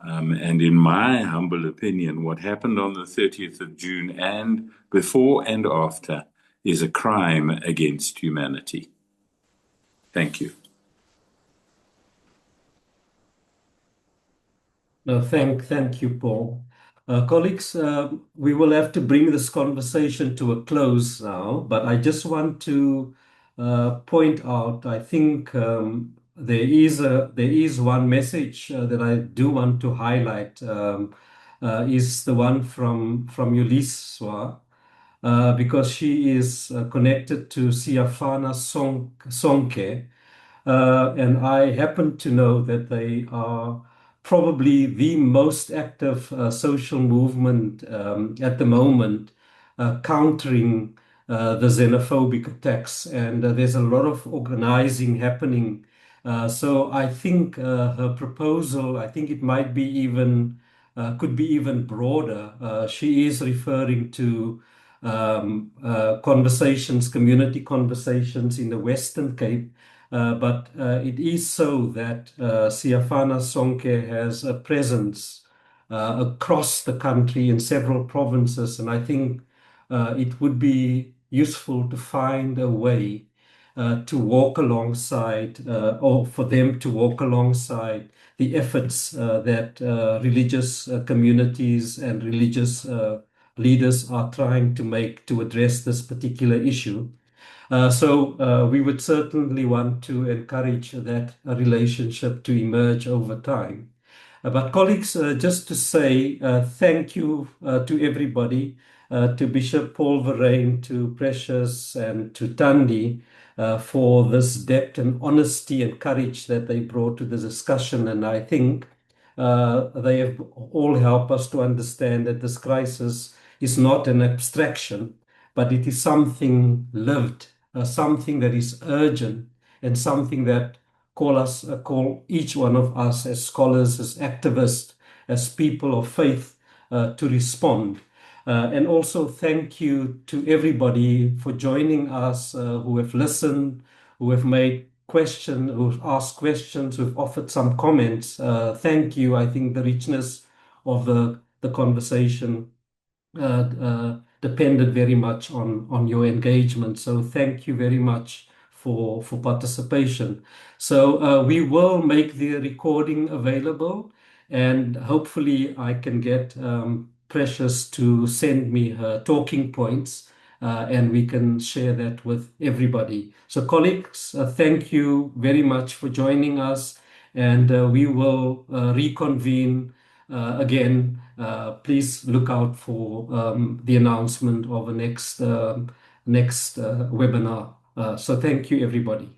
And in my humble opinion, what happened on the 30th of June and before and after is a crime against humanity. Thank you. No, thank you, Paul. Colleagues, we will have to bring this conversation to a close now, but I just want to point out, I think there is one message that I do want to highlight, is the one from Yuliswa, because she is connected to Siafana Sonke, and I happen to know that they are probably the most active social movement at the moment countering the xenophobic attacks. And there's a lot of organizing happening. So I think her proposal, I think it might be even, could be even broader. She is referring to community conversations in the Western Cape. But it is so that Siafana Sonke has a presence across the country in several provinces, and I think it would be useful to find a way to walk alongside, or for them to walk alongside the efforts that religious communities and religious leaders are trying to make to address this particular issue. So we would certainly want to encourage that relationship to emerge over time. But colleagues, just to say thank you to everybody, to Bishop Paul Verryn, to Precious, and to Thandi for this depth and honesty and courage that they brought to the discussion. And I think they have all helped us to understand that this crisis is not an abstraction, but it is something lived, something that is urgent, and something that call each one of us as scholars, as activists, as people of faith to respond. And also thank you to everybody for joining us who have listened, who have made questions, who've asked questions, who've offered some comments. Thank you. I think the richness of the conversation depended very much on your engagement. So thank you very much for participation. So we will make the recording available, and hopefully I can get Precious to send me her talking points, and we can share that with everybody. So colleagues, thank you very much for joining us, and we will reconvene again. Please look out for the announcement of a next webinar. So thank you, everybody.